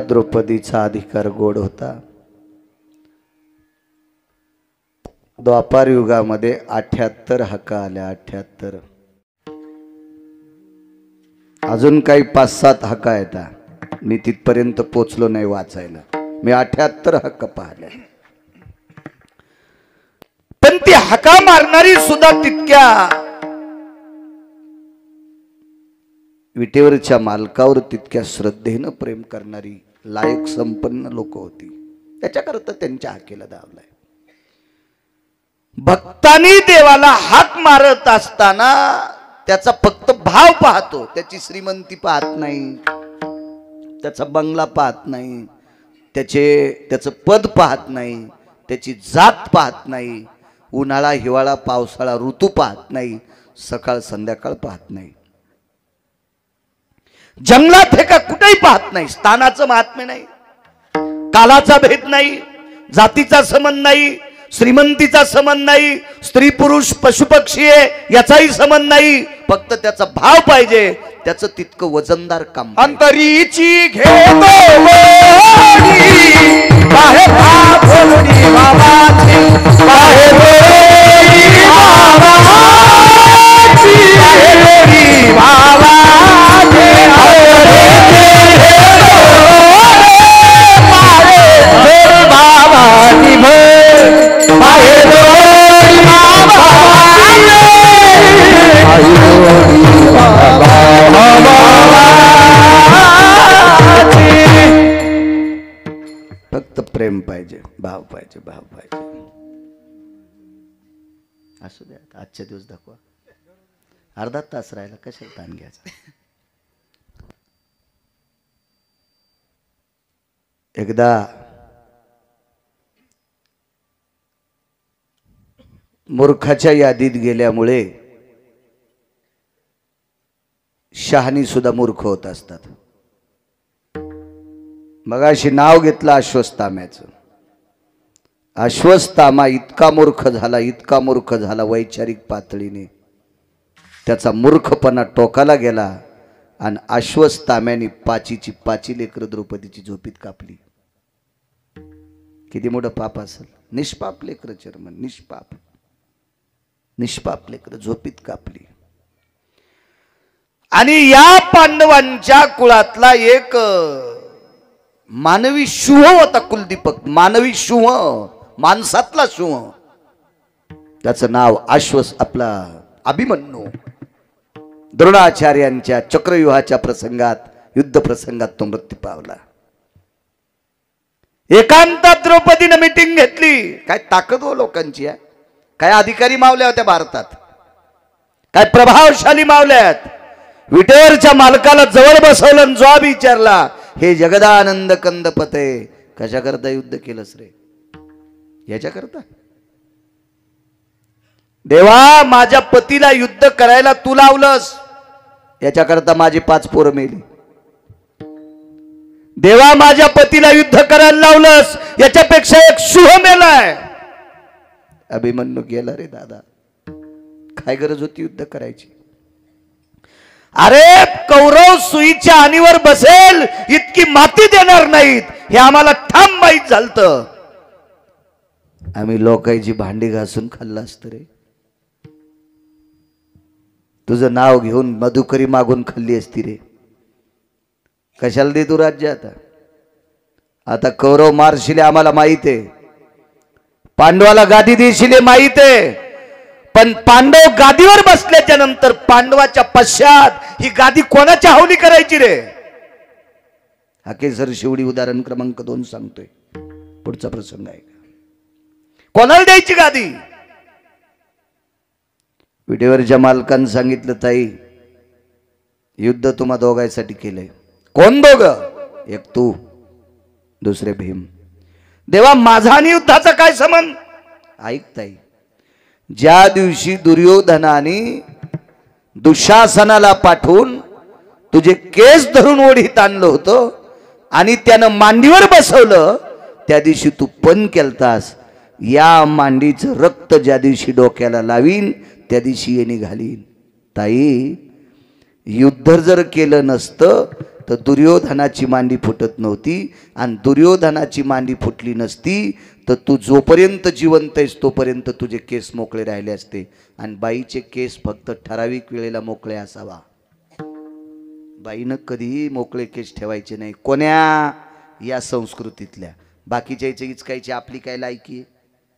द्रौपदीचा अधिकार गोड होता. द्वापार युगामध्ये 78 हाका आल्या, 78. अजून काही 5-7 हाका येतात. मी तिथपर्यंत पोचलो नाही वाचायला. मी 78 हक्क पाहिल्या. पण ती हाका मारणारी सुद्धा तितक्या विटेवरच्या मालकावर तितक्या श्रद्धेनं प्रेम करणारी लायक संपन्न लोक होती. त्याच्याकरता त्यांच्या हाकेला धावलाय. भक्तांनी देवाला हाक मारत असताना त्याचा फक्त भाव पाहतो. त्याची श्रीमंती पाहत नाही, त्याचा बंगला पाहत नाही, त्याचं पद पाहत नाही, त्याची जात पाहत नाही, उन्हाळा हिवाळा पावसाळा ऋतू पाहत नाही, सकाळ संध्याकाळ पाहत नाही, जंगलात हे का कुठेही पाहत नाही. स्थानाचं महात्म्य नाही, कालाचा भेद नाही, जातीचा संबंध नाही, श्रीमंतीचा संबंध नाही, स्त्री पुरुष पशुपक्षी आहे याचाही संबंध नाही. फक्त त्याचा भाव पाहिजे, त्याचं तितकं वजनदार काम. अंतरीची घेतो बाहेर फक्त प्रेम पाहिजे, भाव पाहिजे, भाव पाहिजे. असू द्या, आजच्या दिवस दाखवा. अर्धा तास राहिला, कशाला ताण घ्यायचा. एकदा मूर्खाच्या यादीत गेल्यामुळे शहाणी सुद्धा मूर्ख होत असतात. मगाशी नाव घेतलं अश्वत्थाम्याचं. अश्वत्थामा इतका मूर्ख झाला, इतका मूर्ख झाला वैचारिक पातळीने. त्याचा मूर्खपणा टोकाला गेला आणि अश्वत्थाम्याने 5 लेकरं द्रौपदीची झोपीत कापली. किती मोठं पाप असेल. निष्पाप लेकरं चेअरमन, निष्पाप लेकरं झोपीत कापली. आणि या पांडवांच्या कुळातला एक मानवी शुभ होता कुलदीपक. मानवी शुभ, माणसातला शुभ. त्याचं नाव आपला अभिमन्यू. द्रोणाचार्यांच्या चक्रव्यूहाच्या प्रसंगात, युद्ध प्रसंगात तो मृत्यू पावला. एकांतात द्रौपदीनं मीटिंग घेतली. काय ताकद हो लोकांची आहे. काय अधिकारी मावल्या होत्या भारतात, काय प्रभावशाली मावल्यात. विटेवरच्या मालकाला जवळ बसवलं आणि जॉब विचारला, हे जगदानंद कंदपते कशाकरता युद्ध केलंस रे? याच्याकरता. देवा, माझ्या पतीला युद्ध करायला तू लावलंस, याच्याकरता माझी 5 पोरं मेली. देवा, माझ्या पतीला युद्ध करायला लावलंस, याच्यापेक्षा एक शुभ मेलाय. अभिमन्यू गेला रे दादा. काय गरज होती युद्ध करायची? अरे, कौरव सुईच्या आणीवर बसेल इतकी माती देणार नाहीत हे आम्हाला ठाम माहीत झालतं. आम्ही लोकांची भांडी घासून खाल्लं असतं रे. तुझं नाव घेऊन मधुकरी मागून खाल्ली असती रे. कशाला दे तू राज्य? आता कौरव मारशिले आम्हाला माहित आहे, पांडवाला गादी देशिले माहित आहे. पण पांडव गादीवर बसल्याच्या नंतर पांडवाच्या पश्चात ही गादी कोणाच्या हवली करायची रे? हाकेसर शिवडी उदाहरण क्रमांक 2 सांगतोय. पुढचा प्रसंग आहे. कोणाला द्यायची गादी? विटेवरच्या मालकानं सांगितलं, ताई युद्ध तुम्हा दोघांसाठी केलंय. कोण दोघं? एक तू, दुसरे भीम. देवा, माझा आणि युद्धाचा काय संबंध? ऐक ताई, ज्या दिवशी दुर्योधनाने दुःशासनाला पाठवून तुझे केस धरून ओढीत आणलं होतं आणि त्यानं मांडीवर बसवलं, त्या दिवशी तू पण केलतास. या मांडीचं रक्त ज्या दिवशी डोक्याला लावीन त्या दिवशी येणे घालीन. ताई, युद्ध जर केलं नसतं तर दुर्योधनाची मांडी फुटत नव्हती, आणि दुर्योधनाची मांडी फुटली नसती तर तू जोपर्यंत जिवंत आहेस तोपर्यंत तुझे केस मोकळे राहिले असते. आणि बाईचे केस फक्त ठराविक वेळेला मोकळे असावा. बाईनं कधीही मोकळे केस ठेवायचे नाही. कोण्या? या संस्कृतीतल्या. बाकीच्या इचकायची आपली काय लायकी आहे,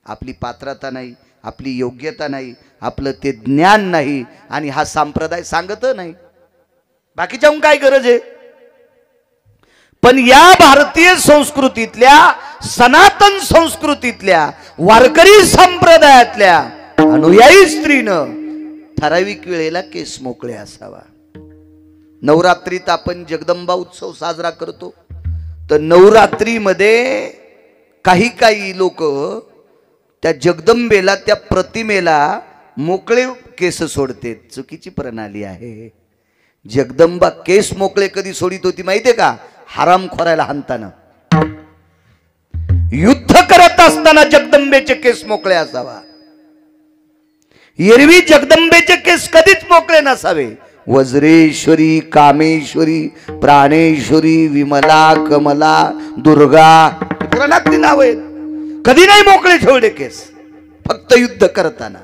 आपली पात्रता नाही, आपली योग्यता नाही, आपलं ते ज्ञान नाही, आणि हा संप्रदाय सांगत नाही. बाकीच्याहून काय गरज आहे? पण या भारतीय संस्कृतीतल्या, सनातन संस्कृतीतल्या, वारकरी संप्रदायातल्या अनुयायी स्त्रीनं ठराविक वेळेला केस मोकळे असावा. नवरात्रीत आपण जगदंबा उत्सव साजरा करतो, तर नवरात्रीमध्ये काही काही लोक त्या जगदंबेला, त्या प्रतिमेला मोकळे केस सोडते. चुकीची प्रणाली आहे. जगदंबा केस मोकळे कधी सोडित होती माहितीये का? हराम खोरायला हाणताना, युद्ध करत असताना जगदंबेचे केस मोकळे असावा. एरवी जगदंबेचे केस कधीच मोकळे नसावे. वज्रेश्वरी, कामेश्वरी, प्राणेश्वरी, विमला, कमला, दुर्गा, पुराणातली नाव आहेत. कधी नाही मोकळे ठेवले केस, फक्त युद्ध करताना.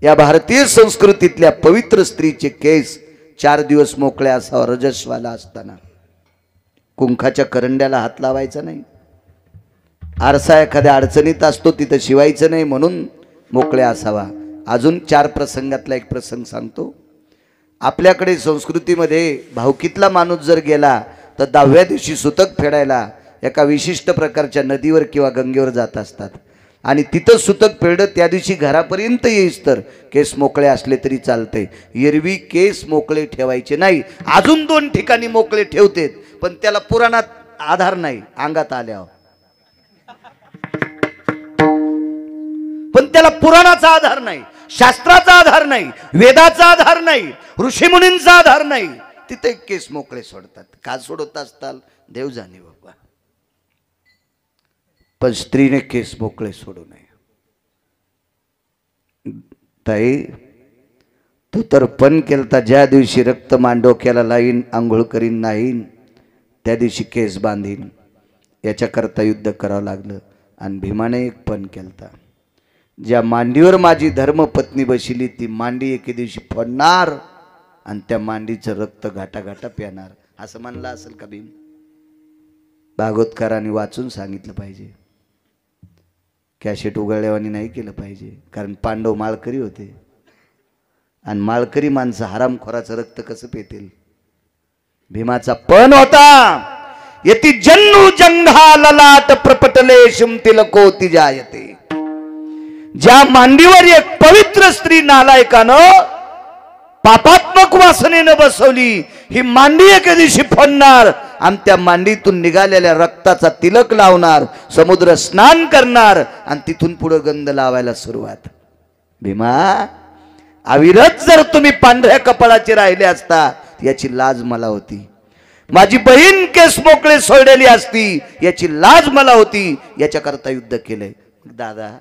या भारतीय संस्कृतीतल्या पवित्र स्त्रीचे केस 4 दिवस मोकळे असावा, रजस्वाला असताना. कुंखाच्या करंड्याला हात लावायचा नाही. आरसा एखाद्या अडचणीत असतो तिथं शिवायचं नाही, म्हणून मोकळे असावा. अजून 4 प्रसंगातला एक प्रसंग सांगतो. आपल्याकडे संस्कृतीमध्ये भावकीतला माणूस जर गेला तर 10व्या दिवशी सुतक फेडायला एका विशिष्ट प्रकारच्या नदीवर किंवा गंगेवर जात असतात. आणि तिथं सुतक फेडलं त्या दिवशी घरापर्यंत येईस तर केस मोकळे असले तरी चालते. एरवी केस मोकळे ठेवायचे नाही. अजून 2 ठिकाणी मोकळे ठेवतेत, पण त्याला पुराणात आधार नाही, अंगात आल्यावर. पण त्याला पुराणाचा आधार नाही, शास्त्राचा आधार नाही, वेदाचा आधार नाही, ऋषीमुनींचा आधार नाही. तिथे केस मोकळे सोडतात. का सोडत असताल देव जाणे बाबा. पण स्त्रीने केस मोकळे सोडू नये. ताई, तू तर पण केलता ज्या दिवशी रक्त मांडोक्याला लाईन, आंघोळ करीन नाहीन, त्या दिवशी केस बांधीन. याच्याकरता युद्ध करावं लागलं. आणि भीमाने एक पण केलता, ज्या मांडीवर माझी धर्मपत्नी बसली ती मांडी एके दिवशी फोडणार आणि त्या मांडीचं रक्त घाटा घाटा प्याणार. असं म्हणलं असेल का भीम? भागवतकारांनी वाचून सांगितलं पाहिजे. कॅशेट उघडल्यावानी नाही केलं पाहिजे. कारण पांडव माळकरी होते, आणि माळकरी माणसं हरामखोराचं रक्त कसं पेतील? भीमाचा पण होता, यती जन्नू जंघा ललाट प्रपटले शिमतिलकोती जायते. ज्या मांडीवर एक पवित्र स्त्री नालायकानं पापात्मक वासनेनं बसवली, ही मांडी एके दिवशी फोडणार आणि त्या मांडीतून निघालेल्या रक्ताचा तिलक लावणार, समुद्र स्नान करणार, आणि तिथून पुढे गंध लावायला सुरुवात. भीमा, अविरत जर तुम्ही पांढऱ्या कपाळाचे राहिले असता याची लाज मला होती. माझी बहीण केस मोकळे सोडलेली असती याची लाज मला होती. याच्याकरता युद्ध केलंय. दादा,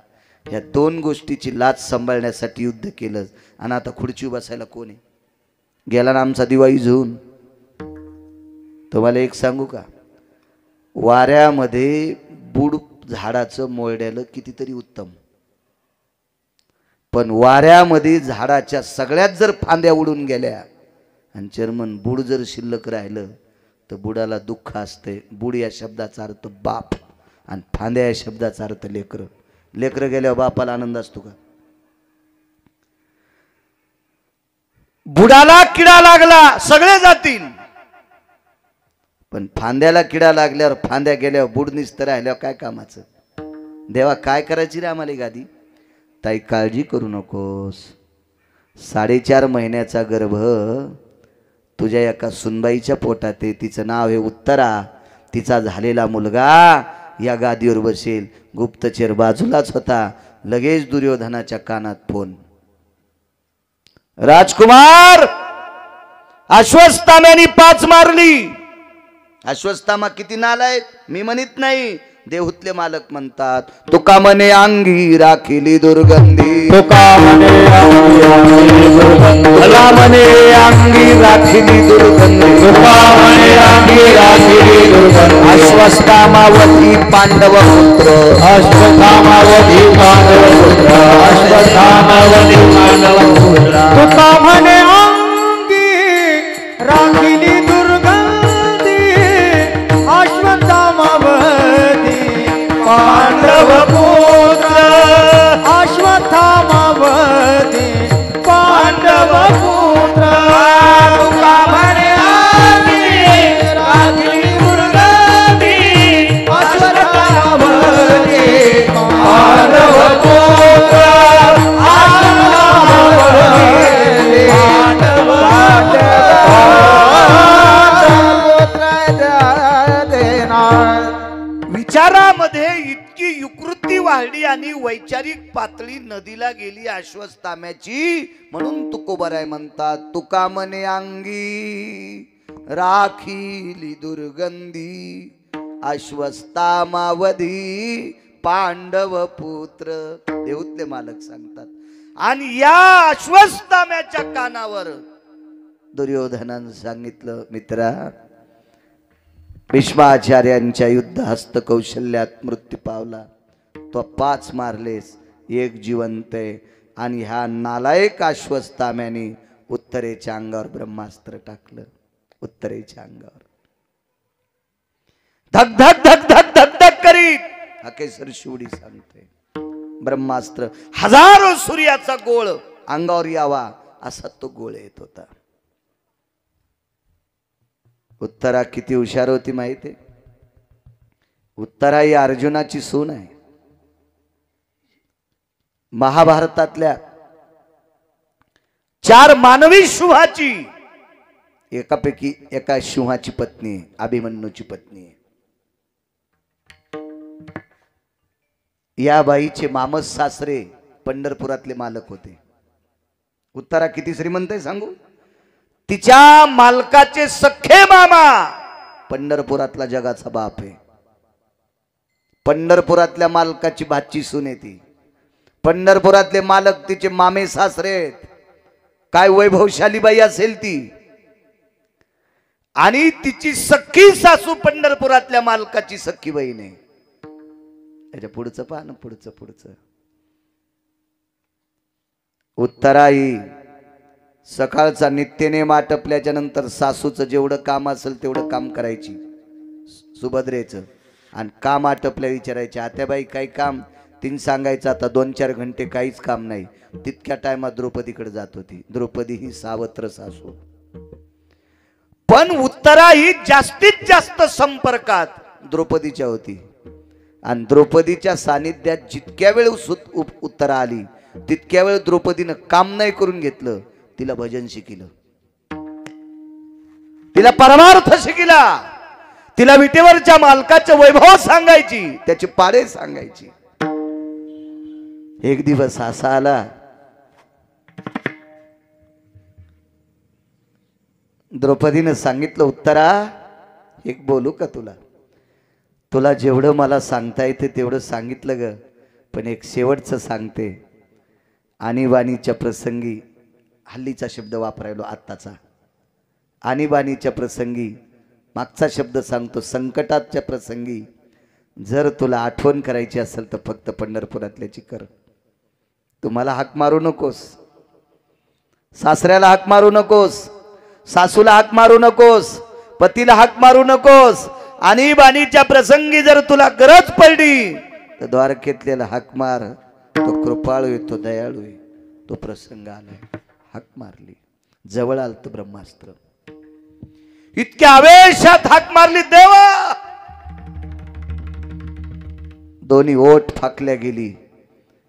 या 2 गोष्टीची लाज सांभाळण्यासाठी युद्ध केलं, आणि आता खुर्ची बसायला कोण आहे? गेला ना आमचा दिवाळी झुून. तुम्हाला एक सांगू का? वाऱ्यामध्ये बुड झाडाचं मोरड्यालं कितीतरी उत्तम, पण वाऱ्यामध्ये झाडाच्या सगळ्यात जर फांद्या उडून गेल्या आणि चर्मन बुड जर शिल्लक राहिलं तर बुडाला दुःख असते. बुड या शब्दाचा अर्थ बाप, आणि फांद्या या शब्दाचा अर्थ लेकरं. लेकरं गेल्यावर बापाला आनंद असतो का? बुडाला किडा लागला सगळे जातील, पण फांद्याला किडा लागल्यावर, फांद्या गेल्यावर बुड निस्तर राहिल्यावर काय कामाचं? देवा, काय करायची रे आम्हाला गादी? ताई, काळजी करू नकोस. 4.5 महिन्याचा गर्भ तुझ्या एका सुनबाईच्या पोटात आहे. तिचं नाव आहे उत्तरा. तिचा झालेला मुलगा या गादीवर बसेल. गुप्तचर बाजूलाच होता. लगेच दुर्योधनाच्या कानात फोन, राजकुमार, अश्वत्थाम्याने 5 मारली. अश्वत्थामा किती नालायक मी म्हणत नाही, देहूतले मालक म्हणतात. तुका म्हणे अंगी राखिली दुर्गंधी, तुका म्हणे अंगी राखिली दुर्गंधी, तुका अश्वत्थामावधी पांडव पुत्र अश्वत्थामावधी पांडव पुत्र अश्वत्थामावधी पांडव पुत्र तुका म्हणे अंगी राखिली दुर्गंधी अश्वत्थामावधी पांडव पुत्र अश्वत्थामावधी पांडव पुत्र तुका म्हणे अंगी राखिली दुर्गंधी अश्वत्थामावधी पांडव पुत्र विचारामध्ये इतकी युकृती वाढली आणि वैचारिक पातळी नदीला गेली अश्वत्थाम्याची. म्हणून तुकोबराय म्हणतात तुका मने अंगी राखीली दुर्गंधी अश्वत्थामावधी पांडव पुत्र. देऊतले मालक सांगतात. आणि या अश्वत्थाम्याच्या कानावर दुर्योधनानं सांगितलं मित्रा भीष्माचार्यांच्या युद्ध हस्त कौशल्यात मृत्यू पावला. तो 5 मारलेस 1 जिवंत आहे. आणि ह्या नालायक अश्वत्थाम्याने उत्तरेच्या अंगावर ब्रह्मास्त्र टाकलं. उत्तरेच्या अंगावर धक धक धक धक धक धक करीत हकेसर शिवडी सांगते ब्रह्मास्त्र हजारो सूर्याचा गोळ अंगावर यावा असा तो गोळ येत होता. उत्तरा किती हुशार होती माहिती. उत्तरा ही अर्जुनाची सून आहे. महाभारतातल्या 4 मानवी शुभाची एकापैकी एका सिंहाची पत्नी आहे. अभिमन्यूची पत्नी आहे. या बाईचे मामस सासरे पंढरपुरातले मालक होते. उत्तरा किती श्रीमंत आहे सांगू. तिच्या मालकाचे सख्खे मामा पंढरपुरातला जगाचा बाप आहे. पंढरपुरातल्या मालकाची भाची सून आहे ती. पंढरपुरातले मालक तिचे मामे सासरे आहेत. काय वैभवशाली बाई असेल ती. आणि तिची सख्खी सासू पंढरपुरातल्या मालकाची सख्खी बहीण आहे. त्याच्या पुढचं पहा ना पुढचं. उत्तरा ही सकाळचा नित्यनेम आटपल्याच्या नंतर सासूचं जेवढं काम असेल तेवढं काम करायची सुभद्रेचं. आणि काम आटपल्या विचारायचे आत्याबाई काही काम. तीन सांगायचं आता 2-4 घंटे काहीच काम नाही. तितक्या टायमात द्रौपदीकडे जात होती. द्रौपदी ही सावत्र सासू. पण उत्तरा ही जास्तीत जास्त संपर्कात द्रौपदीच्या होती. आणि द्रौपदीच्या सानिध्यात जितक्या वेळ उत्तरा आली तितक्या वेळ द्रौपदीनं काम नाही करून घेतलं. तिला भजन शिकिलं. तिला परमार्थ शिकिला. तिला विटेवरच्या मालकाचे वैभव सांगायची. त्याचे पाडे सांगायची. एक दिवस असा आला द्रौपदीनं सांगितलं उत्तरा एक बोलू का तुला. तुला जेवढं मला सांगता येते तेवढं सांगितलं ग. पण एक शेवटचं सांगते. आणीबाणीच्या प्रसंगी हल्लीचा शब्द वापरायलो आत्ताचा. आणीबाणीच्या प्रसंगी मागचा शब्द सांगतो. संकटाच्या प्रसंगी जर तुला आठवण करायची असेल तर फक्त पंढरपुरातल्याची कर. तुम्हाला हाक मारू नकोस. सासऱ्याला हाक मारू नकोस. सासूला हाक मारू नकोस. पतीला हाक मारू नकोस. आणीबाणीच्या प्रसंगी जर तुला गरज पडली तर द्वारकेतल्याला हाक मार. तो कृपाळू आहे. तो दयाळू आहे. तो प्रसंग आलाय. हाक मारली. जवळ आलत ब्रह्मास्त्र. इतक्या आवेशात हाक मारली देवा. दोन्ही ओठ फाकल्या गेली.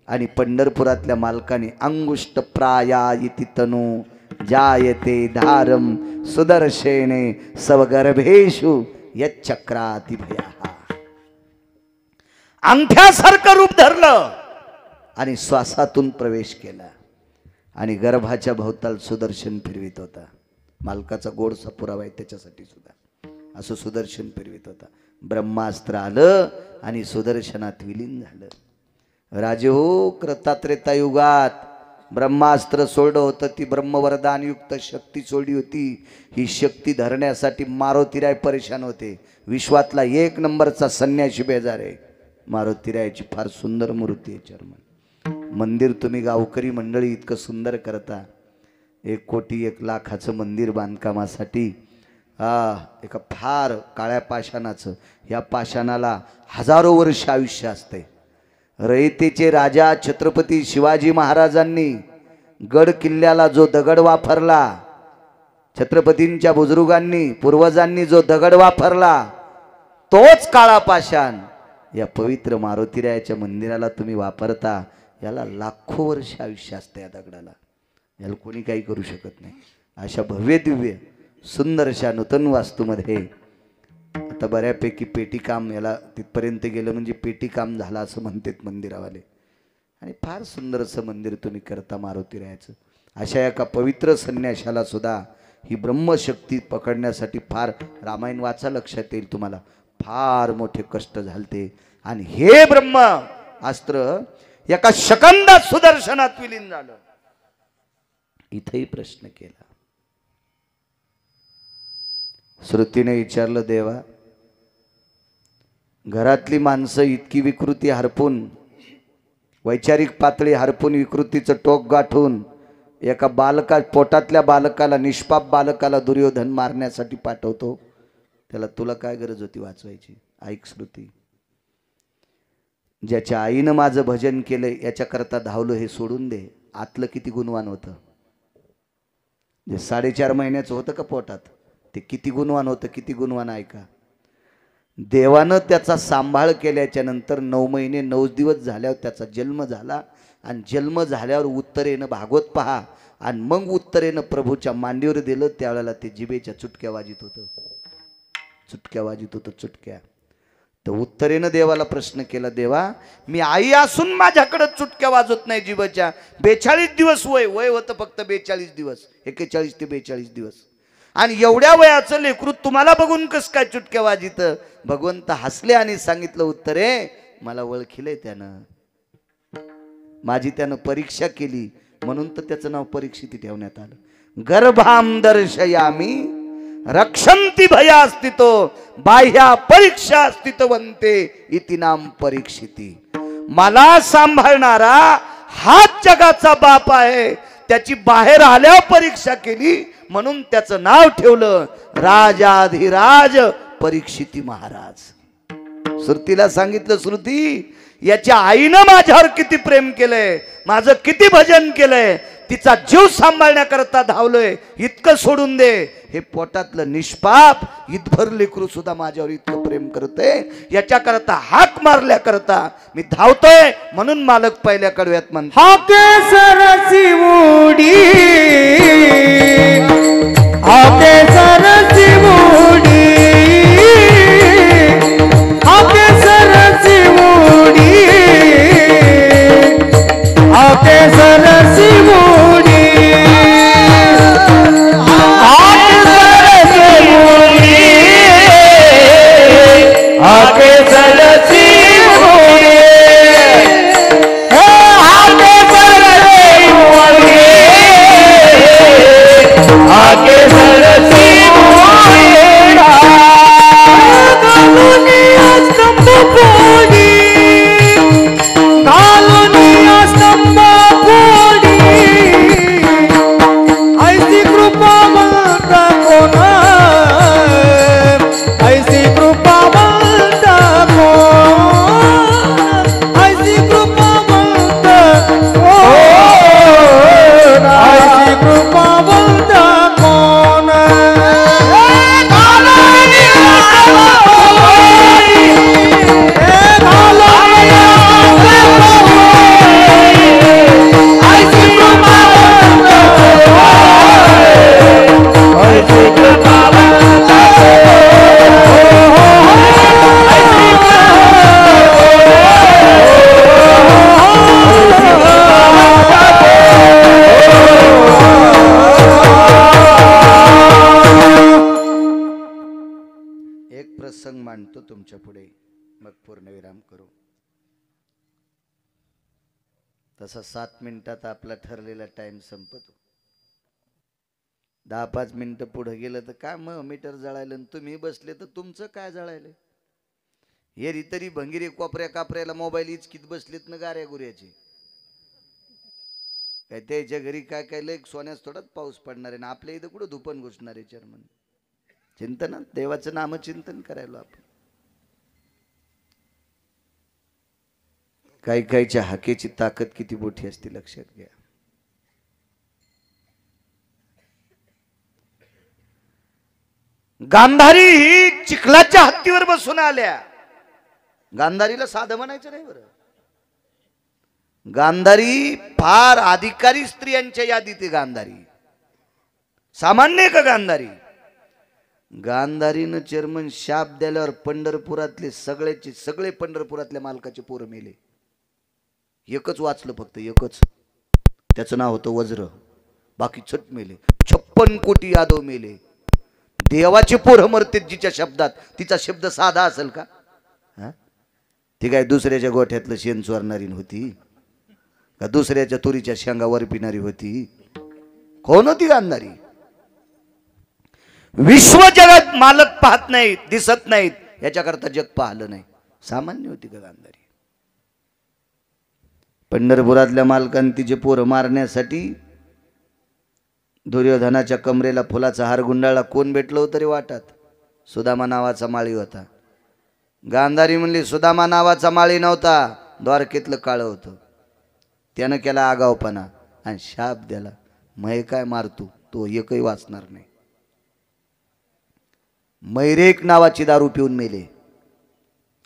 आणि पंढरपुरातल्या मालकाने अंगुष्ट प्रायायति तनु जायते धारम सुदर्शेने स्वगर्भेषु यच्चक्राति भया. अंगठ्यासारखं रूप धरलं आणि श्वासातून प्रवेश केला. आणि गर्भाच्या भोवताल सुदर्शन फिरवित होता. मालकाचा गोडसा पुरावा आहे त्याच्यासाठी सुद्धा. असं सुदर्शन फिरवित होता. ब्रह्मास्त्र आलं आणि सुदर्शनात विलीन झालं. राजे हो, कृतात्रेता युगात ब्रह्मास्त्र सोडलं होतं, ती ब्रह्मवरदानयुक्त शक्ती सोडली होती. ही शक्ती धरण्यासाठी मारुतीराय परेशान होते. विश्वातला एक नंबरचा संन्याशी बेजार आहे. मारुतीरायाची फार सुंदर मूर्ती आहे. चर्मन मंदिर तुम्ही गावकरी मंडळी इतकं सुंदर करता. 1,01,00,000 मंदिर बांधकामासाठी एका फार काळ्या पाषाणाचं, या पाषाणाला हजारो वर्ष आयुष्य असते. रयतेचे राजा छत्रपती शिवाजी महाराजांनी गड किल्ल्याला जो दगड वापरला, छत्रपतींच्या बुजुर्गांनी पूर्वजांनी जो दगड वापरला, तोच काळा पाषाण या पवित्र मारुतीरायाच्या मंदिराला तुम्ही वापरता. याला लाखो वर्ष आयुष्य असते. या दगडाला याला कोणी काही करू शकत नाही. अशा भव्य दिव्य सुंदरशा नूतन वास्तूमध्ये आता बऱ्यापैकी पेटी काम, याला तिथपर्यंत गेलं म्हणजे पेटी काम झालं असं म्हणतात मंदिरावाले. आणि फार सुंदर असं मंदिर तुम्ही करता मारुतीरायाचं. अशा एका पवित्र संन्याशाला सुद्धा ही ब्रह्मशक्ती पकडण्यासाठी फार, रामायण वाचा लक्षात येईल तुम्हाला, फार मोठे कष्ट झालते. आणि हे ब्रह्म अस्त्र एका सेकंदात सुदर्शनात विलीन झालं. इथेही प्रश्न केला. श्रुतीने विचारलं, देवा घरातली माणसं इतकी विकृती हरपून, वैचारिक पातळी हरपून, विकृतीचं टोक गाठून एका पोटातल्या बालकाला, निष्पाप बालकाला दुर्योधन मारण्यासाठी पाठवतो, त्याला तुला काय गरज होती वाचवायची? ऐक श्रुती, ज्याच्या आईनं माझं भजन केलं याच्याकरता धावलं हे सोडून दे. आतलं किती गुणवान होतं, जे 4.5 महिन्याचं होतं का पोटात, ते किती गुणवान होतं, किती गुणवान. ऐका, देवानं त्याचा सांभाळ केल्याच्या नंतर 9 महिने 9 दिवस झाल्यावर त्याचा जन्म झाला. आणि जन्म झाल्यावर उत्तरेनं भागवत पहा, आणि मग उत्तरेनं प्रभूच्या मांडीवर दिलं. त्यावेळेला ते जिभेच्या चुटक्या वाजित होतं, चुटक्या वाजित होतं, चुटक्या. तर उत्तरेनं देवाला प्रश्न केला, देवा मी आई असून माझ्याकडे चुटक्या वाजत नाही जिभेच्या. 42 दिवस वय होतं, फक्त 42 दिवस, 41 ते 42 दिवस. आणि एवढ्या वयाचं लेकरू तुम्हाला बघून कस काय चुटक्या वाजित? भगवंत हसले आणि सांगितलं, उत्तरे मला ओळखिलंय त्यानं, माझी त्यानं परीक्षा केली, म्हणून तर त्याचं नाव परीक्षिती ठेवण्यात आलं. गर्भाम दर्शयामी रक्षंती भयास्थितो बाह्या परीक्षा स्थितवंते इति नाम परीक्षिती. मला सांभाळणारा हाच जगाचा बाप आहे, त्याची बाहेर आल्यावर परीक्षा केली, म्हणून त्याचं नाव ठेवलं राजाधिराज परीक्षिती महाराज. श्रुतीला सांगितलं, श्रुती याच्या आईनं माझ्यावर किती प्रेम केलंय, माझं किती भजन केलंय, तिचा जीव सांभाळण्याकरता धावलोय, इतकं सोडून दे. हे पोटातलं निष्पाप इतभर लेकरू सुद्धा माझ्यावर इतकं प्रेम करते, याच्याकरता हाक मारल्याकरता मी धावतोय. म्हणून मालक पहिल्या कडव्यात म्हणतो, हाके सरसी उडी, हाके सरसी उडी, हाके सरसी उडी, हाके सरसी उडी, हाके सरसी उडी, हाके सरसी उडी, हाके सरसी उडी, हाके सरसी उडी, घालुनिया स्तंभ फोडी, घालुनिया स्तंभ फोडी, ऐसी कृपावंत कोण, ऐसी कृपावंत कोण, ऐसी कृपावंत कोण, ऐसी कृपावंत कोण, घालुनिया स्तंभ फोडी, घालुनिया स्तंभ फोडी, ऐसी कृपावंत कोण, ऐसी कृपावंत एक प्रसंग मांडतो तुमच्या पुढे, मग पूर्णविराम करू. तसा 7 मिनिटात आपला ठरलेला टाइम संपतो. 10-5 मिनिटं पुढे गेलं तर काय मग मीटर जळायलं आणि तुम्ही बसले तर तुमचं काय जळायलं. हे तरी भंगिरी कोपऱ्या कापऱ्याला मोबाईल इचकीत बसलेत ना गाऱ्या गुऱ्याचे. काय त्याच्या घरी काय काय लय सोन्यास थोडाच पाऊस पडणार आहे ना आपल्या इथं कुठं धुपण घुसणार आहे. चेअरमन चिंतन देवाचं नामचिंतन करायला आपण. काही काहीच्या हाकेची ताकद किती मोठी असते लक्षात घ्या. गांधारी ही चिखलाच्या हत्तीवर बसून आल्या. गांधारीला साधं म्हणायचं नाही बरं. गांधारी फार अधिकारी स्त्रियांच्या यादीत आहे. गांधारी सामान्य का गांधारी. गांधारीनं चेअरमन शाप द्याल्यावर पंढरपुरातले सगळे पंढरपुरातल्या मालकाचे पोरं मेले. एकच वाचलं फक्त एकच. त्याचं नाव होतं वज्र. बाकी छट मेले. 56 कोटी यादव मेले. देवाचे पोरं मरते जिच्या शब्दात. तिचा शब्द साधा असेल का. ती काय दुसऱ्याच्या गोठ्यातलं शेण चोरणारी होती का दुसऱ्याच्या तुरीच्या शेंगावर पिणारी होती. कोण होती गांधारी. विश्व जगात मालक पाहत नाहीत दिसत नाहीत याच्याकरता जग पाहिलं नाही. सामान्य होती का गांधारी. पंढरपुरातल्या मालकांनी तिचे पोरं मारण्यासाठी दुर्योधनाच्या कमरेला फुलाचा हार गुंडाळला. कोण भेटलो तरी वाटत. सुदामा नावाचा माळी होता. गांधारी म्हणली सुदामा नावाचा माळी नव्हता. द्वारकेतलं काळं होतं. त्यानं केला आगावपणा आणि शाप द्याला. मै काय मारतो तो एकही वाचणार नाही. मैरेक नावाची दारू पिऊन मेले.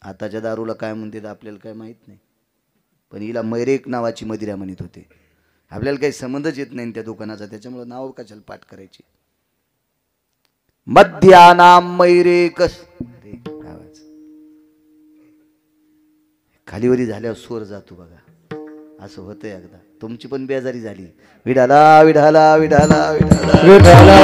आताच्या दारूला काय म्हणतात आपल्याला काय माहित नाही. पण हिला मैरेक नावाची मदिरा म्हणत होते. आपल्याला काही संबंधच येत नाही त्या दुकानाचा. त्याच्यामुळे नाव कशाला पाठ करायची. मध्यानाम मैरेक. खालीवरी झाल्यावर स्वर जातो बघा. असं होतंय. एकदा तुमची पण बेजारी झाली. विठाला विठाला विठाला विठाला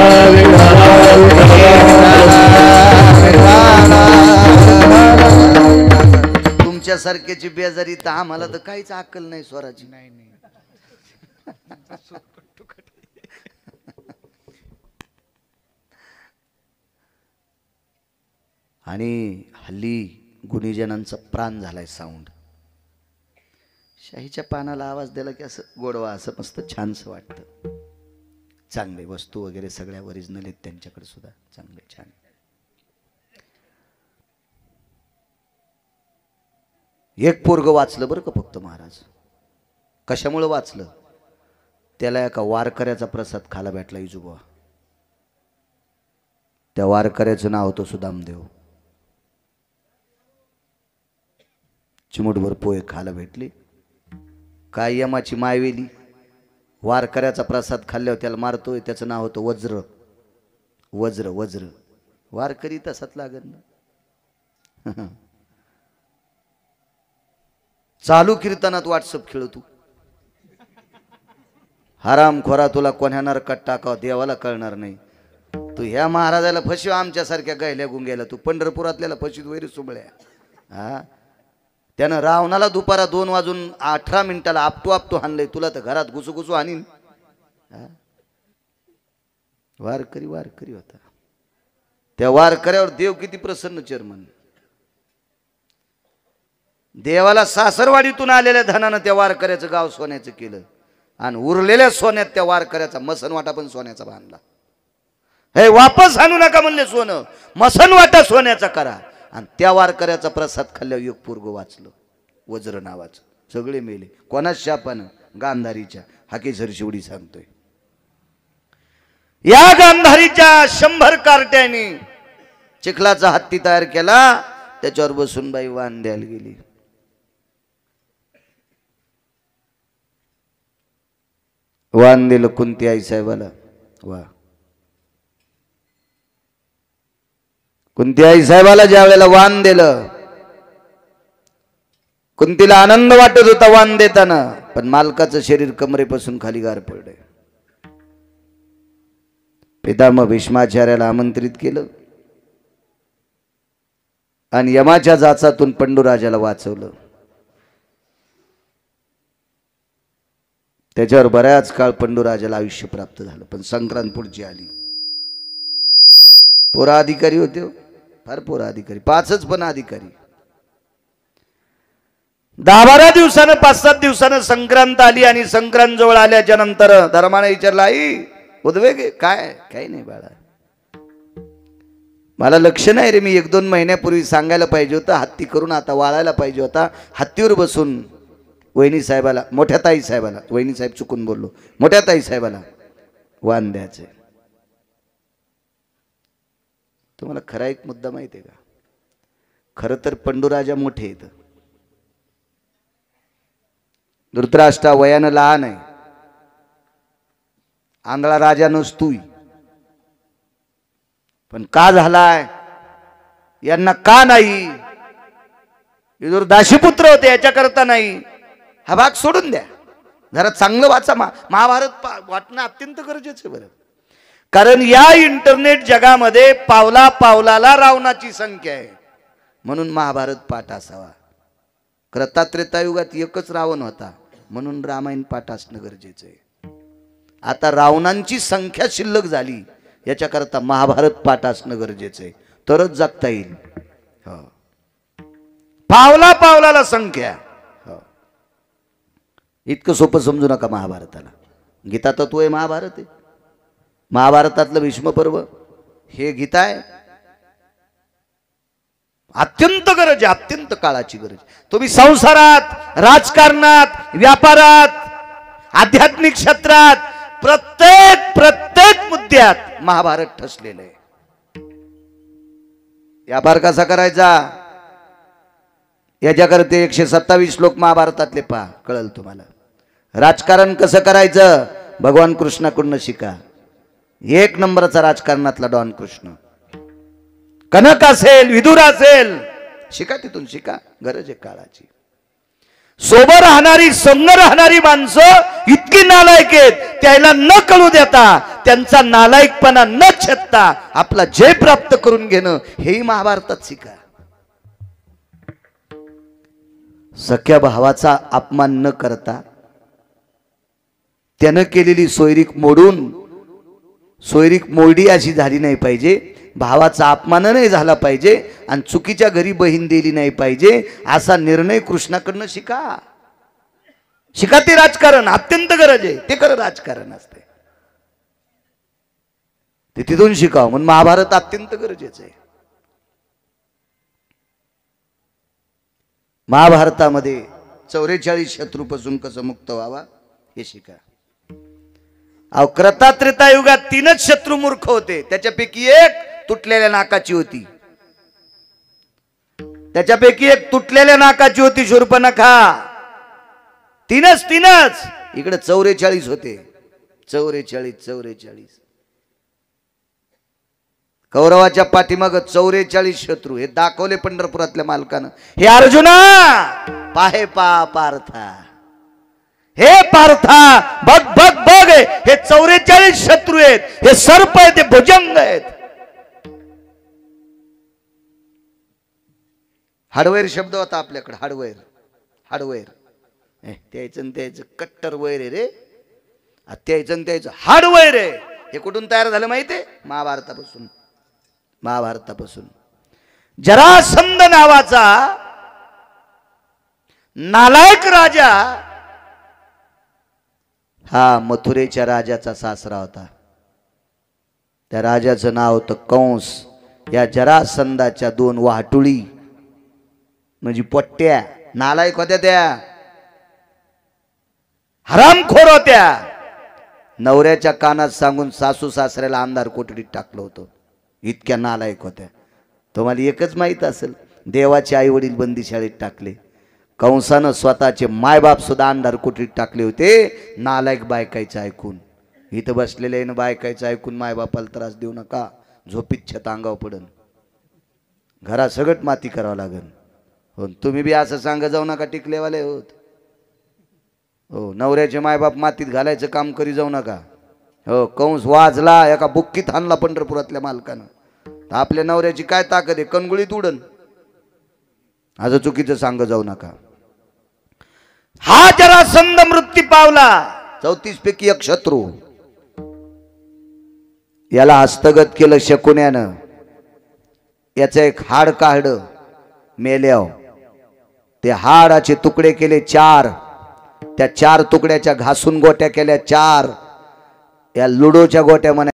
तुमच्यासारख्याची बेजारी तर आम्हाला तर काहीच अक्कल नाही स्वराची. नाही आणि हल्ली गुणीजनांचा प्राण झालाय साऊंड. शाहीच्या पानाला आवाज दिला की असं गोडवा असं मस्त छानसं वाटतं. चांगले वस्तू वगैरे सगळ्या ओरिजिनल आहेत त्यांच्याकडे सुद्धा चांगले छान. एक पोरग वाचलं बरं का फक्त महाराज. कशामुळे वाचलं. त्याला एका वारकऱ्याचा प्रसाद खायला भेटला इजूबा. त्या वारकऱ्याचं नाव होतं सुदामदेव. चिमुटभर पोहे खायला भेटली. काय यमाची मायवेली. वारकऱ्याचा प्रसाद खाल्ल्यावर त्याला मारतोय. त्याचं नाव होतं वज्र. वज्र वज्र. वारकरी तसाच लागत ना. चालू कीर्तनात व्हॉट्सअप खेळ तू. हराम खोरा तुला कोण्या नरकात टाकाव देवाला कळणार नाही. तू ह्या महाराजाला फसव आमच्यासारख्या गहिल्या गुंग्याला. तू पंढरपुरातल्याला फशीत वैरी सुबळ्या. हा त्यानं रावणाला दुपारा 2:18 आपटू हाणलंय. तुला तर घरात घुसू हाणीन. वारकरी वारकरी होता. त्या वारकऱ्यावर देव किती प्रसन्न चेअरमन. देवाला सासरवाडीतून आलेल्या धनानं त्या वारकऱ्याचं गाव सोन्याचं केलं आणि उरलेल्या सोन्यात त्या वारकऱ्याचा मसनवाटा पण सोन्याचा बांधला. हे वापस आणू नका म्हणले सोनं. मसनवाटा सोन्याचा करा. आणि त्या वारकऱ्याचा प्रसाद खाल्ल्यावर एक पोरग वाचलं वज्र नावाचं. सगळे मेले. कोणाच शापानं. गांधारीच्या. हाकेसर शिवडी सांगतोय. या गांधारीच्या 100 कार्ट्याने चिखलाचा हत्ती तयार केला. त्याच्यावर बसून बाई वाण द्यायला गेली. वाण दिलं कुंती आई साहेबाला. वा कुंती आई साहेबाला ज्या वेळेला वाण दिलं कुंतीला आनंद वाटत होता वाण देताना. पण मालकाचं शरीर कमरेपासून खाली गार पडलंय. पितामह भीष्माचार्याला आमंत्रित केलं आणि यमाच्या जाचातून पंडूराजाला वाचवलं. त्याच्यावर बऱ्याच काळ पंडूराजाला आयुष्य प्राप्त झालं. पण संक्रांत पुढची आली. पोरा अधिकारी होते हो, फार पोरा अधिकारी, 5च पण अधिकारी. 10-12 दिवसानं 5-7 दिवसानं संक्रांत आली आणि संक्रांत जवळ आल्याच्या नंतर धर्माने विचारलं, आई उद्वेग काय? काही नाही बाळा, मला लक्ष नाही रे, मी 1-2 महिन्यापूर्वी सांगायला पाहिजे होतं, हत्ती करून आता वाळायला पाहिजे होता, हत्तीवर बसून वहिनी साहेबाला, मोठ्या ताई साहेबाला, वहिनी साहेब चुकून बोललो, मोठ्या ताई साहेबाला वाण द्यायचे. तुम्हाला खरा एक मुद्दा माहिती आहे का? खरं तर पंडूराजा मोठे आहेत. धृतराष्ट्र वयानं लहान आहे, आंधळा राजा नसतोय. पण का झालाय यांना का नाही? विदुर दाशीपुत्र होते याच्याकरता नाही. हा भाग सोडून द्या, जरा चांगलं वाचा. महाभारत वाचणं अत्यंत गरजेचं आहे बरं. कारण या इंटरनेट जगामध्ये पावला पावलाला रावणाची संख्या आहे, म्हणून महाभारत पाठ असावा. त्रेतायुगात एकच रावण होता, म्हणून रामायण पाठ असणं गरजेचं आहे. आता रावणांची संख्या शिल्लक झाली, याच्याकरता महाभारत पाठ असणं गरजेचं आहे, तरच जगता येईल. हो, पावला पावलाला संख्या. हो, इतकं सोपं समजू नका महाभारताला. गीता तत्व आहे, महाभारत आहे. महाभारतातलं भीष्म पर्व हे गीता आहे. अत्यंत गरज आहे, अत्यंत काळाची गरज. तुम्ही संसारात, राजकारणात, व्यापारात, आध्यात्मिक क्षेत्रात, प्रत्येक मुद्द्यात महाभारत ठसलेलं आहे. व्यापार कसा करायचा याच्याकरता 127 श्लोक महाभारतातले पहा, कळल तुम्हाला. राजकारण कसं करायचं भगवान कृष्णाकडून शिका. 1 नंबरचा राजकारणातला डॉन कृष्ण. कनक असेल, विदुर असेल, शिका तिथून, शिका. गरज आहे काळाची. सोबत राहणारी, संग राहणारी माणसं इतकी नालायक आहेत, त्याला न कळू देता, त्यांचा नालायकपणा न छेदता आपला जय प्राप्त करून घेणं, हेही महाभारतात शिका. सख्या भावाचा अपमान न करता त्यानं केलेली सोयरीक मोडून, सोयरीक मोडी अशी झाली नाही पाहिजे, भावाचा अपमान नाही झाला पाहिजे, आणि चुकीच्या घरी बहीण दिली नाही पाहिजे, असा निर्णय कृष्णाकडनं शिका. शिका ते राजकारण, अत्यंत गरज आहे. ते खरं राजकारण असते, ते तिथून शिकावं. म्हणून महाभारत अत्यंत गरजेचं आहे. महाभारतामध्ये 44 शत्रूपासून कसं मुक्त व्हावा हे शिका. त्रेतायुगात 3च शत्रू मूर्ख होते, त्याच्यापैकी एक तुटलेल्या नाकाची होती. त्याच्यापैकी एक तुटलेल्या नाकाची होती शूर्पणखा. 3च. इकडे 44 होते. 44. कौरवाच्या पाठीमाग 44 शत्रू. हे दाखवले पंढरपुरातल्या मालकानं. हे अर्जुना पाहे पार्था, हे पार्था बघ बघ बघ, हे 44 शत्रू आहेत. हे सर्प आहेत, हे भुजंग आहेत. हार्डवेअर शब्द होता आपल्याकडे. हार्डवेअर त्याचं कट्टर वैर आहे रे. त्याचं हार्डवेअर आहे. हे कुठून तयार झालं माहितीये? महाभारतापासून. जरासंध नावाचा नालायक राजा हा मथुरेच्या राजाचा सासरा होता. त्या राजाचं नाव होतं कंस. या जरासंधाच्या 2 वाहटुळी म्हणजे पोट्ट्या नालायक होत्या. त्या हरामखोर होत्या. नवऱ्याच्या कानात सांगून सासू सासऱ्याला अंधार कोठडीत टाकलं होतं. इतक्या नालायक होत्या. तुम्हाला एकच माहित असेल, देवाचे आई वडील बंदीशाळेत टाकले. कंसानं स्वतःचे मायबाप सुद्धा अंधार कोठडीत टाकले होते, नालायक बायकायचं ऐकून. इथं बसलेले बायकायचं ऐकून मायबापाला त्रास देऊ नका, झोपीत छत अंगावर पडन, घरा सगळं माती करावं लागेल. हो, तुम्ही बी असं सांगा जाऊ नका, टिकलेवाले होत. हो, नवऱ्याचे मायबाप मातीत घालायचं काम करी जाऊ नका. हो, कंस वाजला, एका बुक्कीत हाणला पंढरपुरातल्या मालकानं. आपल्या नवऱ्याची काय ताकद आहे, कणगुळीत उडन. असं चुकीचं सांग जाऊ नका. हा जरासंध मृत्यू पावला. 34 पैकी एक शत्रू. याला हस्तगत केलं शकुन्यानं. याचं एक हाड काढलं मेल्याव. ते हाडाचे तुकडे केले 4. त्या 4 तुकड्याच्या घासून गोट्या केल्या 4. या लुडोच्या गोट्या म्हणा.